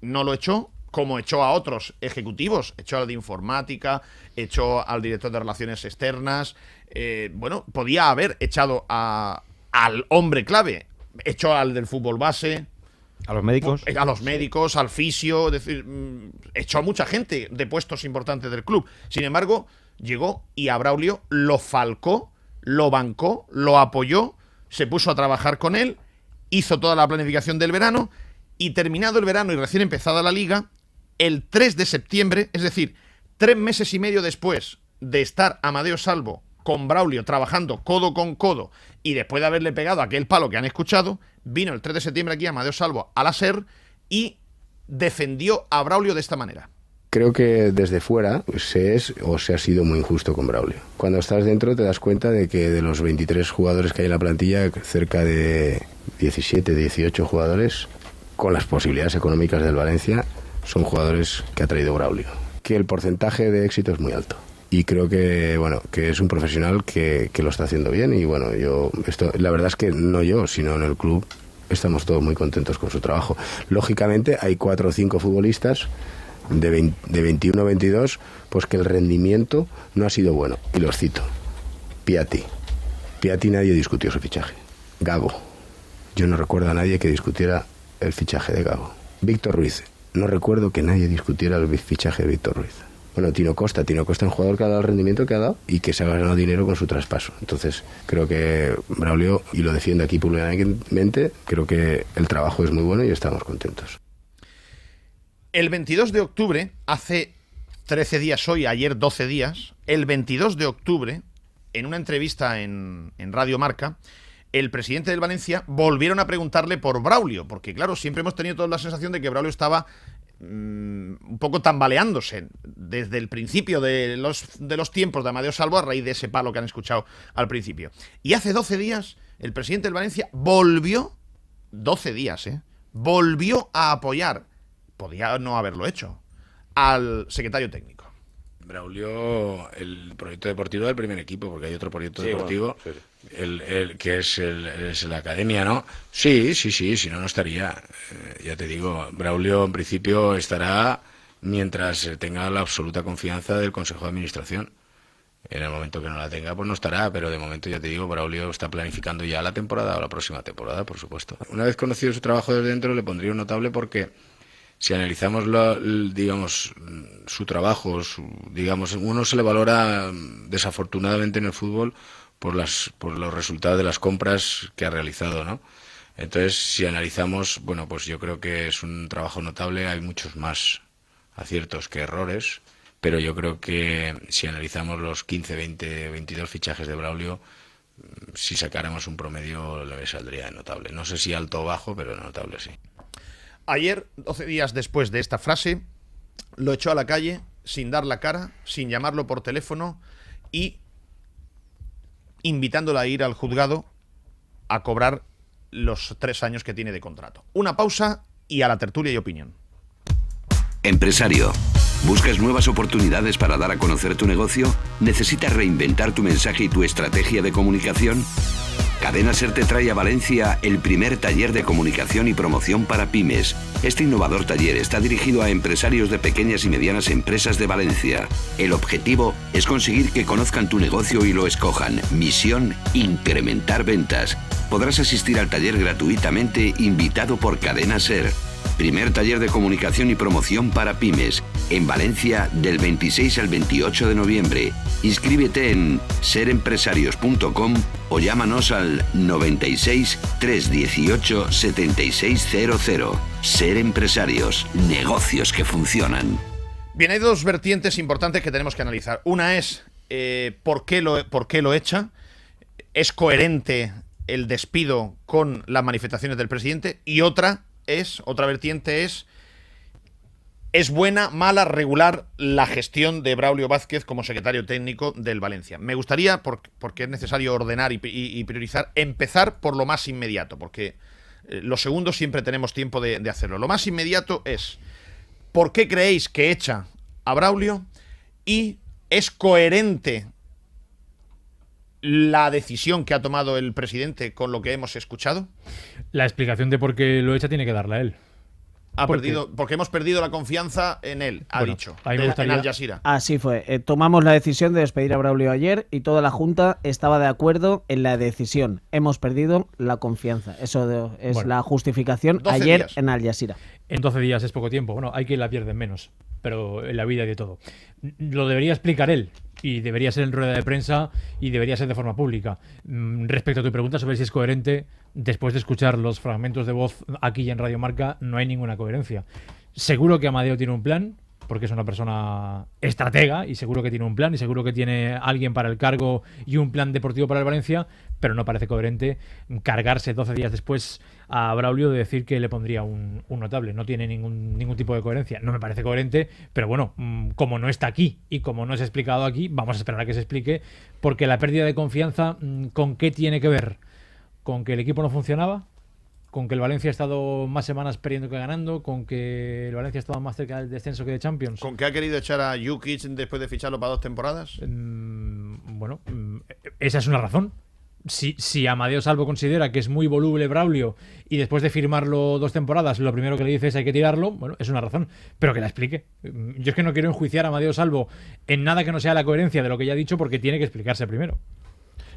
no lo echó, como echó a otros ejecutivos, echó al de informática, echó al director de relaciones externas, podía haber echado al hombre clave, echó al del fútbol base, a los médicos, al fisio, es decir, echó a mucha gente de puestos importantes del club. Sin embargo, llegó y a Braulio lo falcó, lo bancó, lo apoyó, se puso a trabajar con él, hizo toda la planificación del verano y terminado el verano y recién empezada la liga, el 3 de septiembre, es decir, 3 meses y medio después de estar Amadeo Salvo con Braulio trabajando codo con codo y después de haberle pegado aquel palo que han escuchado, vino el 3 de septiembre aquí Amadeo Salvo a la SER y defendió a Braulio de esta manera. Creo que desde fuera se ha sido muy injusto con Braulio. Cuando estás dentro te das cuenta de que de los 23 jugadores que hay en la plantilla, cerca de 17, 18 jugadores, con las posibilidades económicas del Valencia, son jugadores que ha traído Braulio. Que el porcentaje de éxito es muy alto. Y creo que es un profesional que lo está haciendo bien. Y bueno, la verdad es que no yo, sino en el club, estamos todos muy contentos con su trabajo. Lógicamente hay 4 o 5 futbolistas de 21 o 22, pues que el rendimiento no ha sido bueno. Y los cito. Piatti nadie discutió su fichaje. Gago. Yo no recuerdo a nadie que discutiera el fichaje de Gago. Víctor Ruiz. No recuerdo que nadie discutiera el fichaje de Víctor Ruiz. Bueno, Tino Costa es un jugador que ha dado el rendimiento que ha dado y que se ha ganado dinero con su traspaso. Entonces, creo que Braulio, y lo defiendo aquí públicamente, creo que el trabajo es muy bueno y estamos contentos. El 22 de octubre, hace 13 días hoy, ayer 12 días, el 22 de octubre, en una entrevista en Radio Marca, el presidente del Valencia volvieron a preguntarle por Braulio, porque claro, siempre hemos tenido toda la sensación de que Braulio estaba un poco tambaleándose desde el principio de los tiempos de Amadeo Salvo, a raíz de ese palo que han escuchado al principio. Y hace 12 días el presidente del Valencia volvió, 12 días, volvió a apoyar, podía no haberlo hecho, al secretario técnico. Braulio, el proyecto deportivo del primer equipo, porque hay otro proyecto deportivo, bueno, sí. el que es la academia, ¿no? Sí, si no estaría. Ya te digo, Braulio en principio estará mientras tenga la absoluta confianza del Consejo de Administración. En el momento que no la tenga, pues no estará, pero de momento, ya te digo, Braulio está planificando ya la temporada o la próxima temporada, por supuesto. Una vez conocido su trabajo desde dentro, le pondría un notable porque si analizamos, digamos, su trabajo, digamos, uno se le valora desafortunadamente en el fútbol por los resultados de las compras que ha realizado, ¿no? Entonces, si analizamos, bueno, pues yo creo que es un trabajo notable, hay muchos más aciertos que errores, pero yo creo que si analizamos los 15, 20, 22 fichajes de Braulio, si sacáramos un promedio le saldría notable. No sé si alto o bajo, pero notable sí. Ayer, 12 días después de esta frase, lo echó a la calle sin dar la cara, sin llamarlo por teléfono y invitándolo a ir al juzgado a cobrar los 3 años que tiene de contrato. Una pausa y a la tertulia y opinión. Empresario, ¿buscas nuevas oportunidades para dar a conocer tu negocio? ¿Necesitas reinventar tu mensaje y tu estrategia de comunicación? Cadena SER te trae a Valencia el primer taller de comunicación y promoción para pymes. Este innovador taller está dirigido a empresarios de pequeñas y medianas empresas de Valencia. El objetivo es conseguir que conozcan tu negocio y lo escojan. Misión: incrementar ventas. Podrás asistir al taller gratuitamente, invitado por Cadena SER. Primer taller de comunicación y promoción para pymes, en Valencia del 26 al 28 de noviembre. Inscríbete en serempresarios.com o llámanos al 96 318 7600. Ser Empresarios, negocios que funcionan. Bien, hay 2 vertientes importantes que tenemos que analizar. Una es ¿por qué lo echa? ¿Es coherente el despido con las manifestaciones del presidente? Y otra vertiente es buena, mala, regular la gestión de Braulio Vázquez como secretario técnico del Valencia. Me gustaría, porque es necesario ordenar y priorizar, empezar por lo más inmediato, porque lo segundo siempre tenemos tiempo de hacerlo. Lo más inmediato es, ¿por qué creéis que echa a Braulio? Y ¿es coherente la decisión que ha tomado el presidente con lo que hemos escuchado? La explicación de por qué lo echa tiene que darla él. Porque hemos perdido la confianza en él, ha dicho, en Al Jazeera. Así fue. Tomamos la decisión de despedir a Braulio ayer y toda la Junta estaba de acuerdo en la decisión. Hemos perdido la confianza. Eso es la justificación ayer días. En Al Jazeera. En 12 días es poco tiempo. Bueno, hay que la pierden menos, pero en la vida hay de todo. Lo debería explicar él. Y debería ser en rueda de prensa y debería ser de forma pública. Respecto a tu pregunta sobre si es coherente, después de escuchar los fragmentos de voz aquí en Radio Marca, no hay ninguna coherencia. Seguro que Amadeo tiene un plan, porque es una persona estratega, y seguro que tiene un plan, y seguro que tiene alguien para el cargo y un plan deportivo para el Valencia, pero no parece coherente cargarse 12 días después a Braulio de decir que le pondría un notable. No tiene ningún tipo de coherencia. No me parece coherente, pero bueno, como no está aquí y como no se ha explicado aquí, vamos a esperar a que se explique, porque la pérdida de confianza, ¿con qué tiene que ver? ¿Con que el equipo no funcionaba? ¿Con que el Valencia ha estado más semanas perdiendo que ganando? ¿Con que el Valencia ha estado más cerca del descenso que de Champions? ¿Con que ha querido echar a Jukic después de ficharlo para 2 temporadas? Bueno, esa es una razón. Si Amadeo Salvo considera que es muy voluble Braulio y después de firmarlo 2 temporadas lo primero que le dice es hay que tirarlo, bueno, es una razón, pero que la explique. Yo es que no quiero enjuiciar a Amadeo Salvo en nada que no sea la coherencia de lo que ya ha dicho, porque tiene que explicarse primero.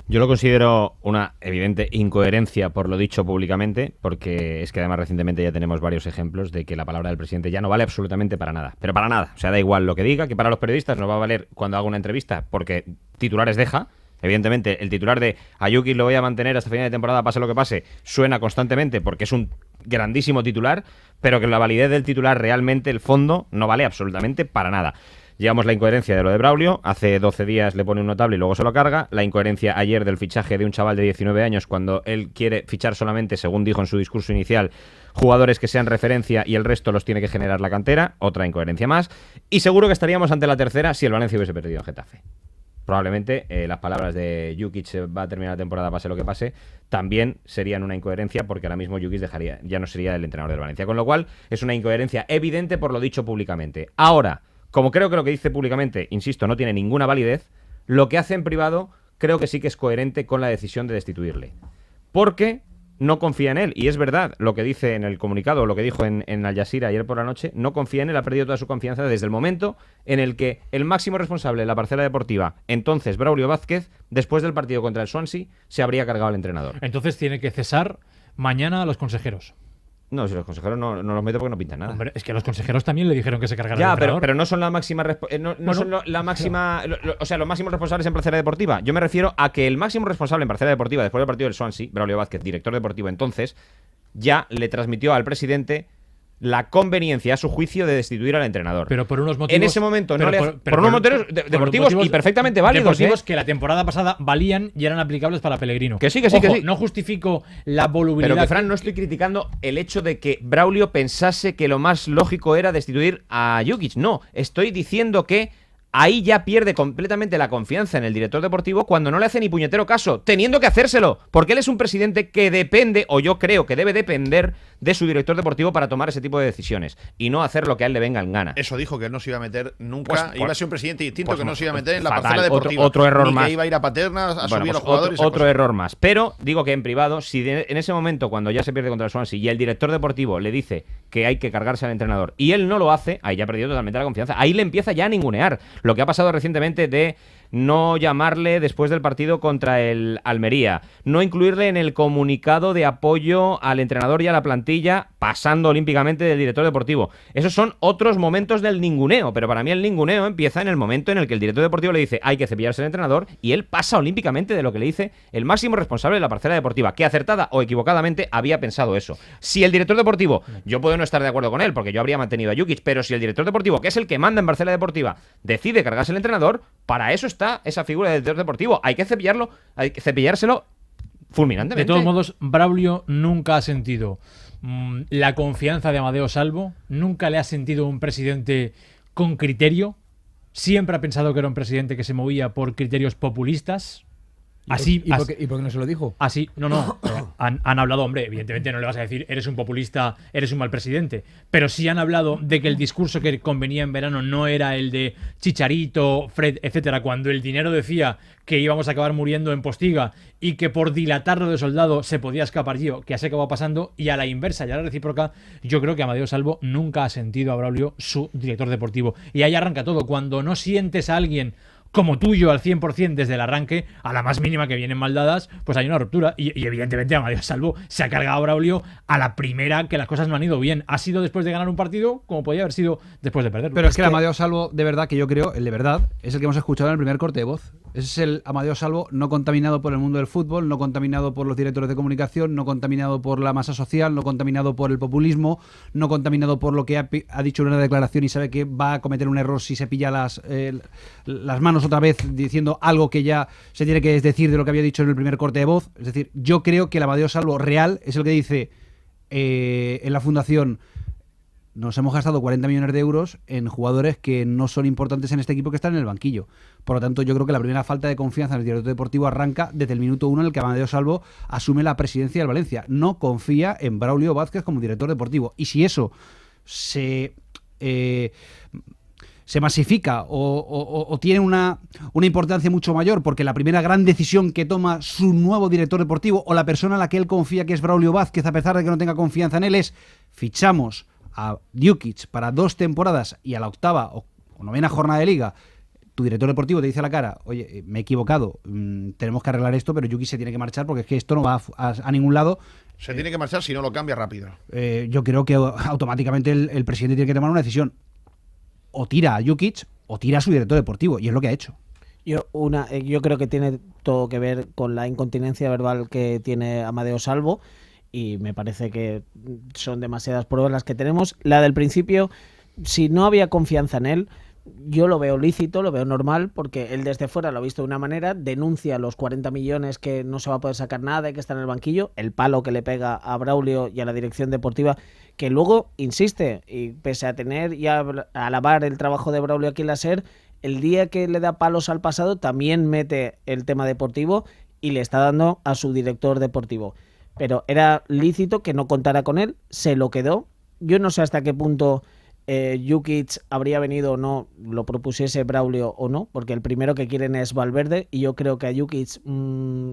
Yo lo considero una evidente incoherencia por lo dicho públicamente, porque es que además recientemente ya tenemos varios ejemplos de que la palabra del presidente ya no vale absolutamente para nada, pero para nada. O sea, da igual lo que diga, que para los periodistas no va a valer cuando haga una entrevista, porque titulares deja. Evidentemente, el titular de Ayuki lo voy a mantener hasta final de temporada, pase lo que pase, suena constantemente porque es un grandísimo titular, pero que la validez del titular realmente, el fondo, no vale absolutamente para nada. Llevamos la incoherencia de lo de Braulio, hace 12 días le pone un notable y luego se lo carga, la incoherencia ayer del fichaje de un chaval de 19 años cuando él quiere fichar solamente, según dijo en su discurso inicial, jugadores que sean referencia y el resto los tiene que generar la cantera, otra incoherencia más, y seguro que estaríamos ante la tercera si el Valencia hubiese perdido en Getafe. Probablemente las palabras de Jukic va a terminar la temporada pase lo que pase, también serían una incoherencia porque ahora mismo Jukic ya no sería el entrenador del Valencia, con lo cual es una incoherencia evidente por lo dicho públicamente. Ahora, como creo que lo que dice públicamente, insisto, no tiene ninguna validez, lo que hace en privado creo que sí que es coherente con la decisión de destituirle. Porque no confía en él, y es verdad lo que dice en el comunicado, lo que dijo en Al Jazeera ayer por la noche, no confía en él, ha perdido toda su confianza desde el momento en el que el máximo responsable de la parcela deportiva, entonces Braulio Vázquez, después del partido contra el Swansea, se habría cargado al entrenador. Entonces tiene que cesar mañana a los consejeros. No, si los consejeros no los meto porque no pintan nada. Hombre, es que los consejeros también le dijeron que se cargara el entrenador. Pero no son la máxima los máximos responsables en parcela deportiva. Yo me refiero a que el máximo responsable en parcela deportiva después del partido del Swansea, Braulio Vázquez, director deportivo entonces, ya le transmitió al presidente la conveniencia a su juicio de destituir al entrenador. Pero por unos motivos... En ese momento no por unos motivos deportivos y perfectamente válidos. Deportivos que la temporada pasada valían y eran aplicables para Pellegrino. Que sí. No justifico la volubilidad... Pero que, Fran, no estoy criticando el hecho de que Braulio pensase que lo más lógico era destituir a Jukic. No, estoy diciendo que ahí ya pierde completamente la confianza en el director deportivo cuando no le hace ni puñetero caso, teniendo que hacérselo, porque él es un presidente que depende, o yo creo que debe depender de su director deportivo para tomar ese tipo de decisiones y no hacer lo que a él le venga en gana. Eso dijo, que él no se iba a meter nunca, iba a ser un presidente distinto, que no se iba a meter en la parcela deportiva. Otro error ni más. Que iba a ir a Paterna a subir a los jugadores. Otro error más. Pero digo que en privado, si en ese momento, cuando ya se pierde contra el Swansea y el director deportivo le dice que hay que cargarse al entrenador y él no lo hace, ahí ya ha perdido totalmente la confianza. Ahí le empieza ya a ningunear. Lo que ha pasado recientemente de no llamarle después del partido contra el Almería, no incluirle en el comunicado de apoyo al entrenador y a la plantilla, pasando olímpicamente del director deportivo. Esos son otros momentos del ninguneo, pero para mí el ninguneo empieza en el momento en el que el director deportivo le dice hay que cepillarse al entrenador y él pasa olímpicamente de lo que le dice el máximo responsable de la parcela deportiva, que acertada o equivocadamente había pensado eso. Si el director deportivo, yo puedo no estar de acuerdo con él porque yo habría mantenido a Jukic, pero si el director deportivo, que es el que manda en parcela deportiva, decide cargarse el entrenador, para eso está esa figura del director deportivo. Hay que cepillárselo fulminantemente. De todos modos, Braulio nunca ha sentido la confianza de Amadeo Salvo, nunca le ha sentido un presidente con criterio, siempre ha pensado que era un presidente que se movía por criterios populistas. ¿Y por qué no se lo dijo? Así, no. Han hablado, hombre, evidentemente no le vas a decir eres un populista, eres un mal presidente, pero sí han hablado de que el discurso que convenía en verano no era el de Chicharito, Fred, etcétera, cuando el dinero decía que íbamos a acabar muriendo en Postiga y que por dilatarlo de soldado se podía escapar que así acabó pasando, y a la inversa y a la recíproca, yo creo que Amadeo Salvo nunca ha sentido a Braulio su director deportivo. Y ahí arranca todo. Cuando no sientes a alguien como tuyo al 100% desde el arranque, a la más mínima que vienen mal dadas, pues hay una ruptura. Y evidentemente Amadeo Salvo se ha cargado a Braulio a la primera que las cosas no han ido bien. Ha sido después de ganar un partido como podía haber sido después de perderlo. Pero es que el Amadeo Salvo, de verdad, que yo creo, el de verdad, es el que hemos escuchado en el primer corte de voz. Ese es el Amadeo Salvo no contaminado por el mundo del fútbol, no contaminado por los directores de comunicación, no contaminado por la masa social, no contaminado por el populismo, no contaminado por lo que ha dicho en una declaración y sabe que va a cometer un error si se pilla las manos otra vez diciendo algo que ya se tiene que desdecir de lo que había dicho en el primer corte de voz. Es decir, yo creo que el Amadeo Salvo real es el que dice en la fundación: nos hemos gastado 40 millones de euros en jugadores que no son importantes en este equipo, que están en el banquillo. Por lo tanto, yo creo que la primera falta de confianza en el director deportivo arranca desde el minuto 1 en el que Amadeo Salvo asume la presidencia del Valencia. No confía en Braulio Vázquez como director deportivo. Y si eso se masifica o tiene una importancia mucho mayor, porque la primera gran decisión que toma su nuevo director deportivo o la persona a la que él confía, que es Braulio Vázquez, a pesar de que no tenga confianza en él, es fichamos a Jukic para 2 temporadas y a la 8ª o 9ª jornada de liga tu director deportivo te dice a la cara: oye, me he equivocado, tenemos que arreglar esto, pero Jukic se tiene que marchar porque es que esto no va a ningún lado. Se tiene que marchar si no lo cambia rápido. Yo creo que automáticamente el presidente tiene que tomar una decisión: o tira a Jukic o tira a su director deportivo, y es lo que ha hecho. Yo creo que tiene todo que ver con la incontinencia verbal que tiene Amadeo Salvo, y me parece que son demasiadas pruebas las que tenemos. La del principio, si no había confianza en él, yo lo veo lícito, lo veo normal, porque él desde fuera lo ha visto de una manera, denuncia los 40 millones que no se va a poder sacar nada y que está en el banquillo, el palo que le pega a Braulio y a la dirección deportiva, que luego insiste, y pese a tener y a alabar el trabajo de Braulio aquí en la SER, el día que le da palos al pasado también mete el tema deportivo y le está dando a su director deportivo. Pero era lícito que no contara con él, se lo quedó. Yo no sé hasta qué punto Jukic habría venido o no, lo propusiese Braulio o no, porque el primero que quieren es Valverde, y yo creo que a Jukic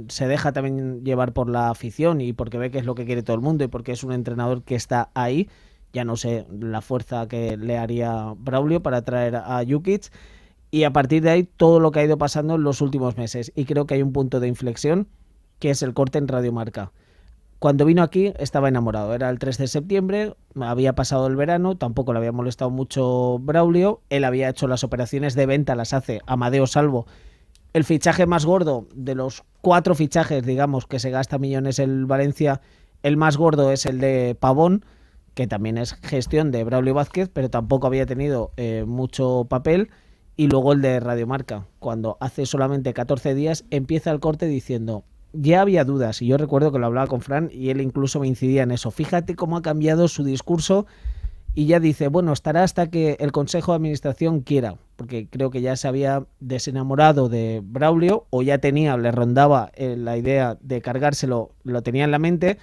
se deja también llevar por la afición y porque ve que es lo que quiere todo el mundo y porque es un entrenador que está ahí. Ya no sé la fuerza que le haría Braulio para traer a Jukic, y a partir de ahí todo lo que ha ido pasando en los últimos meses, y creo que hay un punto de inflexión que es el corte en Radio Marca. Cuando vino aquí estaba enamorado, era el 3 de septiembre, había pasado el verano, tampoco le había molestado mucho Braulio, él había hecho las operaciones de venta, las hace Amadeo Salvo. El fichaje más gordo de los 4 fichajes, digamos, que se gasta millones en Valencia, el más gordo es el de Pavón, que también es gestión de Braulio Vázquez, pero tampoco había tenido mucho papel, y luego el de Radio Marca, cuando hace solamente 14 días empieza el corte diciendo... Ya había dudas, y yo recuerdo que lo hablaba con Fran y él incluso me incidía en eso. Fíjate cómo ha cambiado su discurso, y ya dice, bueno, estará hasta que el Consejo de Administración quiera, porque creo que ya se había desenamorado de Braulio, o ya le rondaba la idea de cargárselo, lo tenía en la mente,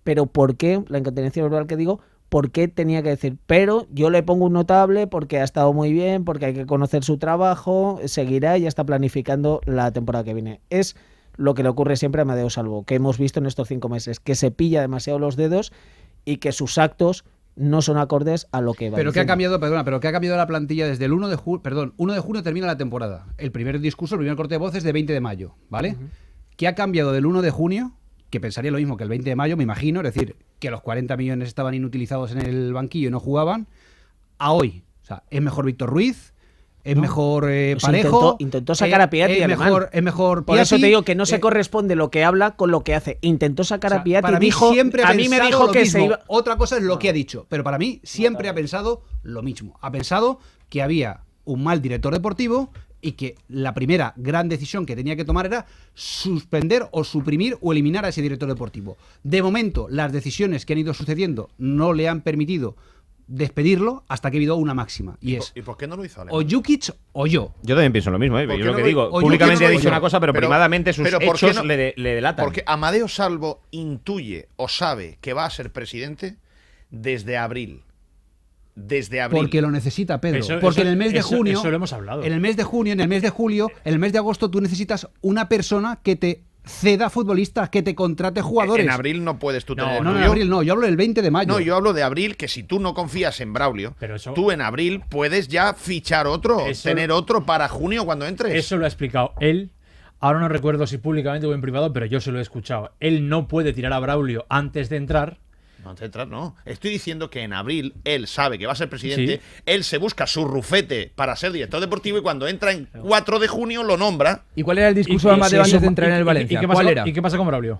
pero ¿por qué? La incontinencia verbal que digo, ¿por qué tenía que decir? Pero yo le pongo un notable porque ha estado muy bien, porque hay que conocer su trabajo, seguirá y ya está planificando la temporada que viene. Es lo que le ocurre siempre a Amadeo Salvo, que hemos visto en estos 5 meses, que se pilla demasiado los dedos y que sus actos no son acordes a lo que va. Pero que ha cambiado, pero que ha cambiado la plantilla desde el 1 de junio termina la temporada. El primer discurso, el primer corte de voz es de 20 de mayo, ¿vale? ¿Qué ha cambiado del 1 de junio? Que pensaría lo mismo que el 20 de mayo, me imagino, es decir, que los 40 millones estaban inutilizados en el banquillo y no jugaban, a hoy. O sea, es mejor Víctor Ruiz, es mejor Parejo. Intentó sacar a Piatti. Es mejor Por eso te digo que no se corresponde lo que habla con lo que hace. Intentó sacar a Piatti. Para mí siempre a mí me dijo que mismo. se iba. Otra cosa es lo que ha dicho, pero para mí siempre ha pensado lo mismo. Ha pensado que había un mal director deportivo y que la primera gran decisión que tenía que tomar era suspender o suprimir o eliminar a ese director deportivo. De momento, las decisiones que han ido sucediendo no le han permitido despedirlo hasta que ha habido una máxima. ¿Y por qué no lo hizo Alemán? O Jukic o yo. Yo también pienso lo mismo, Yo lo que digo, públicamente ha dicho una cosa, pero primadamente sus hechos le delatan. Porque Amadeo Salvo intuye o sabe que va a ser presidente desde abril. Desde abril. Porque lo necesita, Pedro. Porque en el mes de junio. Eso lo hemos hablado. En el mes de junio, en el mes de julio, en el mes de agosto, tú necesitas una persona que te ceda futbolistas, que te contrate jugadores. En abril no puedes tú tener. No, en abril no. Yo hablo del 20 de mayo. No, yo hablo de abril, que si tú no confías en Braulio, tú en abril puedes ya fichar otro, tener otro para junio cuando entres. Eso lo ha explicado él. Ahora no recuerdo si públicamente o en privado, pero yo se lo he escuchado. Él no puede tirar a Braulio antes de entrar. No, antes de entrar no. Estoy diciendo que en abril él sabe que va a ser presidente, él se busca su rufete para ser director deportivo y cuando entra en 4 de junio lo nombra. ¿Y cuál era el discurso de Amadeo antes de entrar en el Valencia? ¿Cuál era? ¿Y qué pasa con Braulio?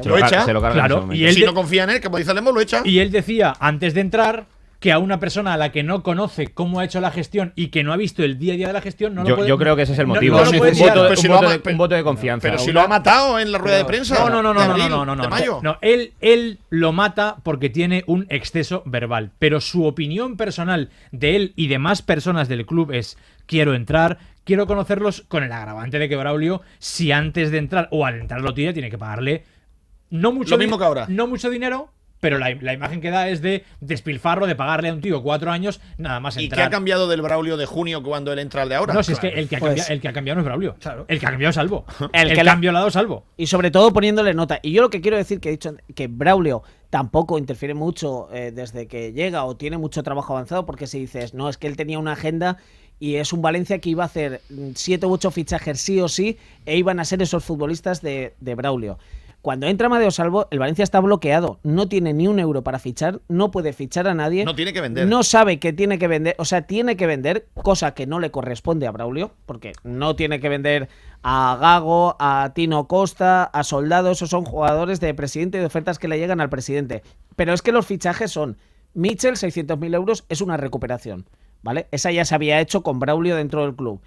Lo echa. Se lo carga claro, y él si no confía en él, como dice Lemos, lo echa. Y él decía antes de entrar que a una persona a la que no conoce cómo ha hecho la gestión y que no ha visto el día a día de la gestión no lo puede. Yo creo que ese es el motivo. Un voto de confianza. Pero si lo ha matado en la rueda de prensa. No, él lo mata porque tiene un exceso verbal. Pero su opinión personal de él y de más personas del club es: quiero entrar, quiero conocerlos, con el agravante de que Braulio, si antes de entrar o al entrar lo tira, tiene que pagarle no mucho, lo mismo que ahora. No mucho dinero. Pero la imagen que da es de despilfarro, de pagarle a un tío 4 años nada más entrar. ¿Y qué ha cambiado del Braulio de junio cuando él entra al de ahora? No, si es que el que ha cambiado no es Braulio. Claro. El que ha cambiado es Salvo. El cambio lo ha dado Salvo. Y sobre todo poniéndole nota. Y yo lo que quiero decir, que he dicho que Braulio tampoco interfiere mucho desde que llega o tiene mucho trabajo avanzado, porque si dices, no, es que él tenía una agenda y es un Valencia que iba a hacer 7 u 8 fichajes sí o sí e iban a ser esos futbolistas de Braulio. Cuando entra Amadeo Salvo, el Valencia está bloqueado. No tiene ni un euro para fichar, no puede fichar a nadie. No tiene que vender. No sabe que tiene que vender, o sea, tiene que vender, cosa que no le corresponde a Braulio, porque no tiene que vender a Gago, a Tino Costa, a Soldado. Esos son jugadores de presidente y de ofertas que le llegan al presidente. Pero es que los fichajes son: Mitchell, 600.000 euros, es una recuperación. ¿vale? Esa ya se había hecho con Braulio dentro del club.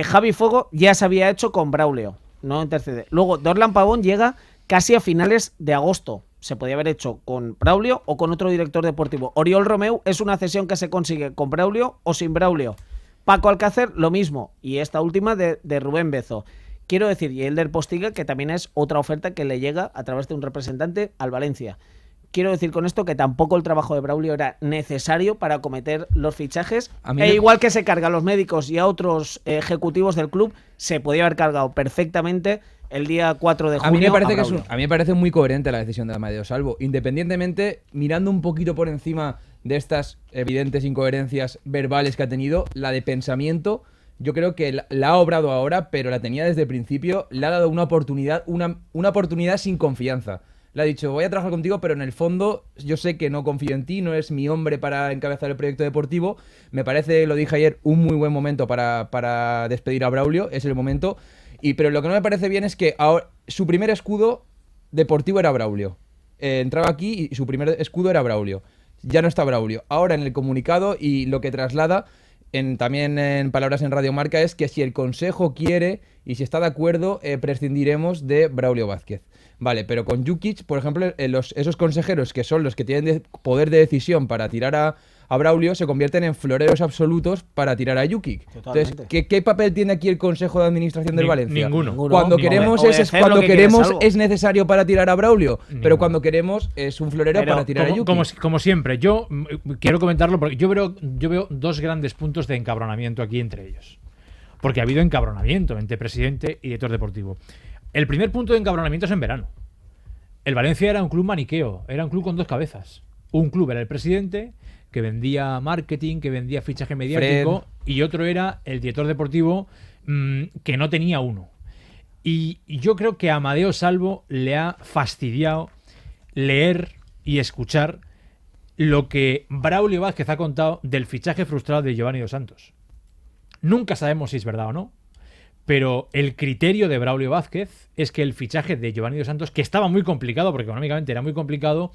Javi Fuego ya se había hecho con Braulio, no intercede. Luego, Dorlan Pavón llega casi a finales de agosto. Se podía haber hecho con Braulio o con otro director deportivo. Oriol Romeu es una cesión que se consigue con Braulio o sin Braulio. Paco Alcácer, lo mismo. Y esta última de Rubén Bezo. Quiero decir, y Elder Postiga, que también es otra oferta que le llega a través de un representante al Valencia. Quiero decir con esto que tampoco el trabajo de Braulio era necesario para acometer los fichajes. Igual que se carga a los médicos y a otros ejecutivos del club, se podía haber cargado perfectamente el día 4 de junio. A mí me parece muy coherente la decisión de Amadeo Salvo. Independientemente, mirando un poquito por encima de estas evidentes incoherencias verbales que ha tenido, la de pensamiento, yo creo que la ha obrado ahora, pero la tenía desde el principio, le ha dado una oportunidad, una oportunidad sin confianza. Le ha dicho, voy a trabajar contigo, pero en el fondo yo sé que no confío en ti, no es mi hombre para encabezar el proyecto deportivo. Me parece, lo dije ayer, un muy buen momento para despedir a Braulio, es el momento. Pero lo que no me parece bien es que ahora, su primer escudo deportivo era Braulio. Entraba aquí y su primer escudo era Braulio. Ya no está Braulio. Ahora en el comunicado y lo que traslada, también en palabras en Radio Marca, es que si el Consejo quiere y si está de acuerdo, prescindiremos de Braulio Vázquez. Vale, pero con Jukic, por ejemplo, esos consejeros que son los que tienen poder de decisión para tirar a Braulio se convierten en floreros absolutos para tirar a Jukic. Entonces, ¿qué papel tiene aquí el Consejo de Administración del Valencia? Ninguno. Cuando queremos es necesario para tirar a Braulio, pero cuando queremos es un florero para tirar a Jukic. Como siempre, yo quiero comentarlo porque yo veo dos grandes puntos de encabronamiento aquí entre ellos. Porque ha habido encabronamiento entre presidente y director deportivo. El primer punto de encabronamiento es en verano. El Valencia era un club maniqueo, era un club con dos cabezas. Un club era el presidente, que vendía marketing, que vendía fichaje mediático, y otro era el director deportivo, que no tenía uno. Y yo creo que a Amadeo Salvo le ha fastidiado leer y escuchar lo que Braulio Vázquez ha contado del fichaje frustrado de Giovanni Dos Santos. Nunca sabemos si es verdad o no, pero el criterio de Braulio Vázquez es que el fichaje de Giovanni Dos Santos, que estaba muy complicado, porque económicamente era muy complicado,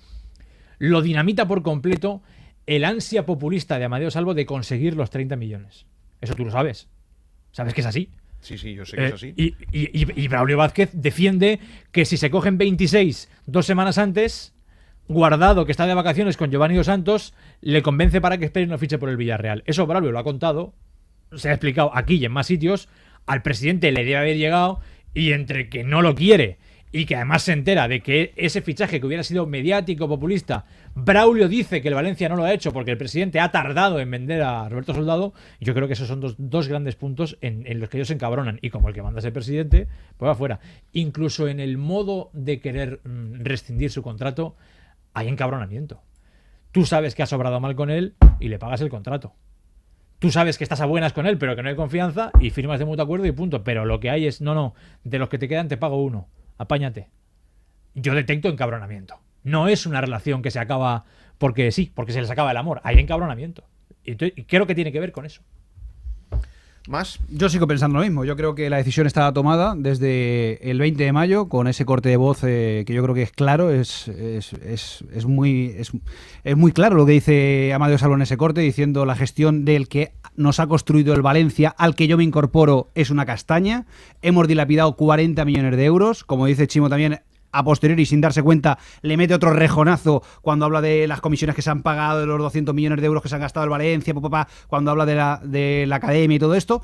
lo dinamita por completo el ansia populista de Amadeo Salvo de conseguir los 30 millones. Eso tú lo sabes. ¿Sabes que es así? Sí, yo sé que es así. Y Braulio Vázquez defiende que si se cogen 26 2 semanas antes, Guardado, que está de vacaciones con Giovanni Dos Santos, le convence para que espere y no fiche por el Villarreal. Eso Braulio lo ha contado, se ha explicado aquí y en más sitios. Al presidente le debe haber llegado, y entre que no lo quiere y que además se entera de que ese fichaje que hubiera sido mediático, populista, Braulio dice que el Valencia no lo ha hecho porque el presidente ha tardado en vender a Roberto Soldado. Yo creo que esos son dos grandes puntos en los que ellos se encabronan, y como el que manda es el presidente, pues va afuera. Incluso en el modo de querer rescindir su contrato hay encabronamiento. Tú sabes que has obrado mal con él y le pagas el contrato. Tú sabes que estás a buenas con él, pero que no hay confianza, y firmas de mutuo acuerdo y punto. Pero lo que hay es, no, de los que te quedan te pago uno. Apáñate. Yo detecto encabronamiento. No es una relación que se acaba porque sí, porque se les acaba el amor. Hay encabronamiento. Y creo que tiene que ver con eso. ¿Más? Yo sigo pensando lo mismo. Yo creo que la decisión estaba tomada desde el 20 de mayo con ese corte de voz que yo creo que es claro, es muy claro lo que dice Amadeo Salvo en ese corte, diciendo la gestión del que nos ha construido el Valencia, al que yo me incorporo, es una castaña. Hemos dilapidado 40 millones de euros. Como dice Chimo también, a posteriori, sin darse cuenta, le mete otro rejonazo cuando habla de las comisiones que se han pagado, de los 200 millones de euros que se han gastado el Valencia, cuando habla de la academia y todo esto.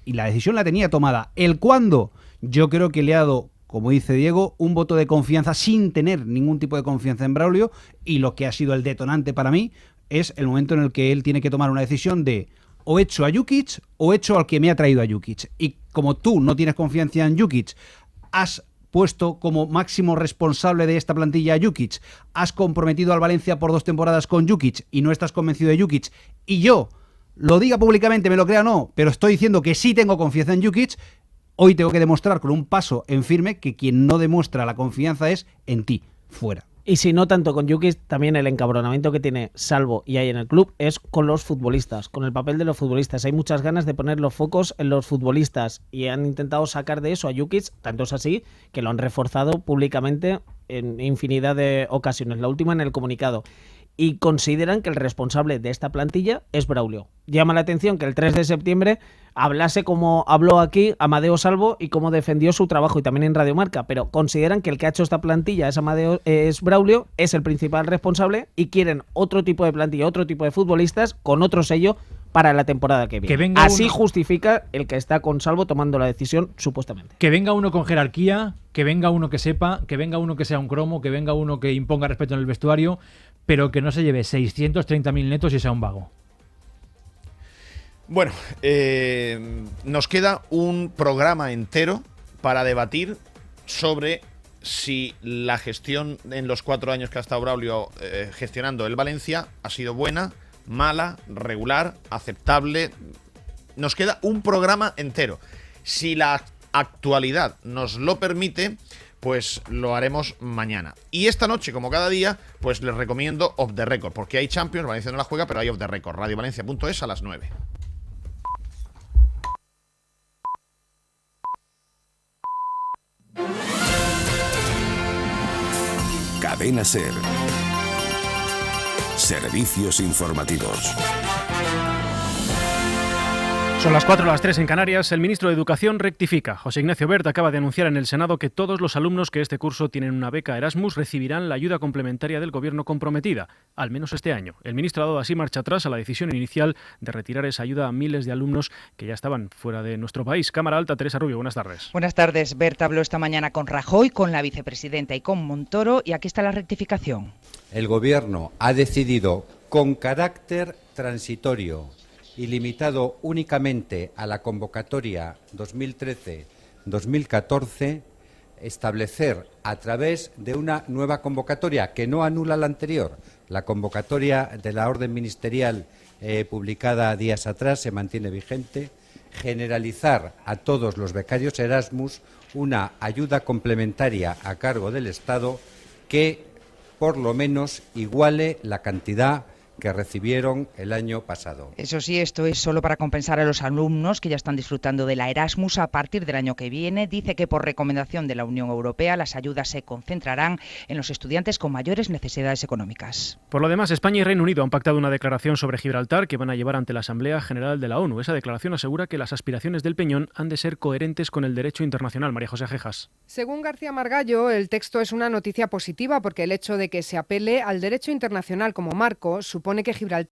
Y la decisión la tenía tomada. El cuándo, yo creo que le ha dado, como dice Diego, un voto de confianza sin tener ningún tipo de confianza en Braulio, y lo que ha sido el detonante para mí es el momento en el que él tiene que tomar una decisión de o echo a Jukic o echo al que me ha traído a Jukic. Y como tú no tienes confianza en Jukic, has puesto como máximo responsable de esta plantilla a Jukic, has comprometido al Valencia por 2 temporadas con Jukic y no estás convencido de Jukic, y yo, lo diga públicamente, me lo crea o no, pero estoy diciendo que sí tengo confianza en Jukic, hoy tengo que demostrar con un paso en firme que quien no demuestra la confianza es en ti, fuera. Y si no tanto con Jukic, también el encabronamiento que tiene Salvo y hay en el club es con los futbolistas, con el papel de los futbolistas. Hay muchas ganas de poner los focos en los futbolistas y han intentado sacar de eso a Jukic, tanto es así que lo han reforzado públicamente en infinidad de ocasiones, la última en el comunicado. y consideran que el responsable de esta plantilla es Braulio. Llama la atención que el 3 de septiembre hablase como habló aquí Amadeo Salvo y cómo defendió su trabajo, y también en Radio Marca, pero consideran que el que ha hecho esta plantilla es Braulio, es el principal responsable, y quieren otro tipo de plantilla, otro tipo de futbolistas con otro sello para la temporada que viene. Así justifica el que está con Salvo tomando la decisión, supuestamente. Que venga uno con jerarquía, que venga uno que sepa, que venga uno que sea un cromo, que venga uno que imponga respeto en el vestuario, pero que no se lleve 630.000 netos y sea un vago. Bueno, nos queda un programa entero para debatir sobre si la gestión en los 4 años que ha estado Braulio gestionando el Valencia ha sido buena, mala, regular, aceptable. Nos queda un programa entero. Si la actualidad nos lo permite, pues lo haremos mañana. Y esta noche, como cada día, pues les recomiendo Off the Record, porque hay Champions, Valencia no la juega, pero hay Off the Record. RadioValencia.es a las 9. Cadena SER. Servicios informativos. Son las 4 o las 3 en Canarias. El ministro de Educación rectifica. José Ignacio Wert acaba de anunciar en el Senado que todos los alumnos que este curso tienen una beca Erasmus recibirán la ayuda complementaria del Gobierno comprometida, al menos este año. El ministro ha dado así marcha atrás a la decisión inicial de retirar esa ayuda a miles de alumnos que ya estaban fuera de nuestro país. Cámara Alta, Teresa Rubio, buenas tardes. Buenas tardes. Wert habló esta mañana con Rajoy, con la vicepresidenta y con Montoro, y aquí está la rectificación. El Gobierno ha decidido, con carácter transitorio y limitado únicamente a la convocatoria 2013-2014, establecer a través de una nueva convocatoria que no anula la anterior, la convocatoria de la orden ministerial publicada días atrás se mantiene vigente, generalizar a todos los becarios Erasmus una ayuda complementaria a cargo del Estado que por lo menos iguale la cantidad que recibieron el año pasado. Eso sí, esto es solo para compensar a los alumnos que ya están disfrutando de la Erasmus a partir del año que viene. Dice que por recomendación de la Unión Europea las ayudas se concentrarán en los estudiantes con mayores necesidades económicas. Por lo demás, España y Reino Unido han pactado una declaración sobre Gibraltar que van a llevar ante la Asamblea General de la ONU. Esa declaración asegura que las aspiraciones del Peñón han de ser coherentes con el derecho internacional. María José Ajejas. Según García Margallo, el texto es una noticia positiva porque el hecho de que se apele al derecho internacional como marco supone que Gibraltar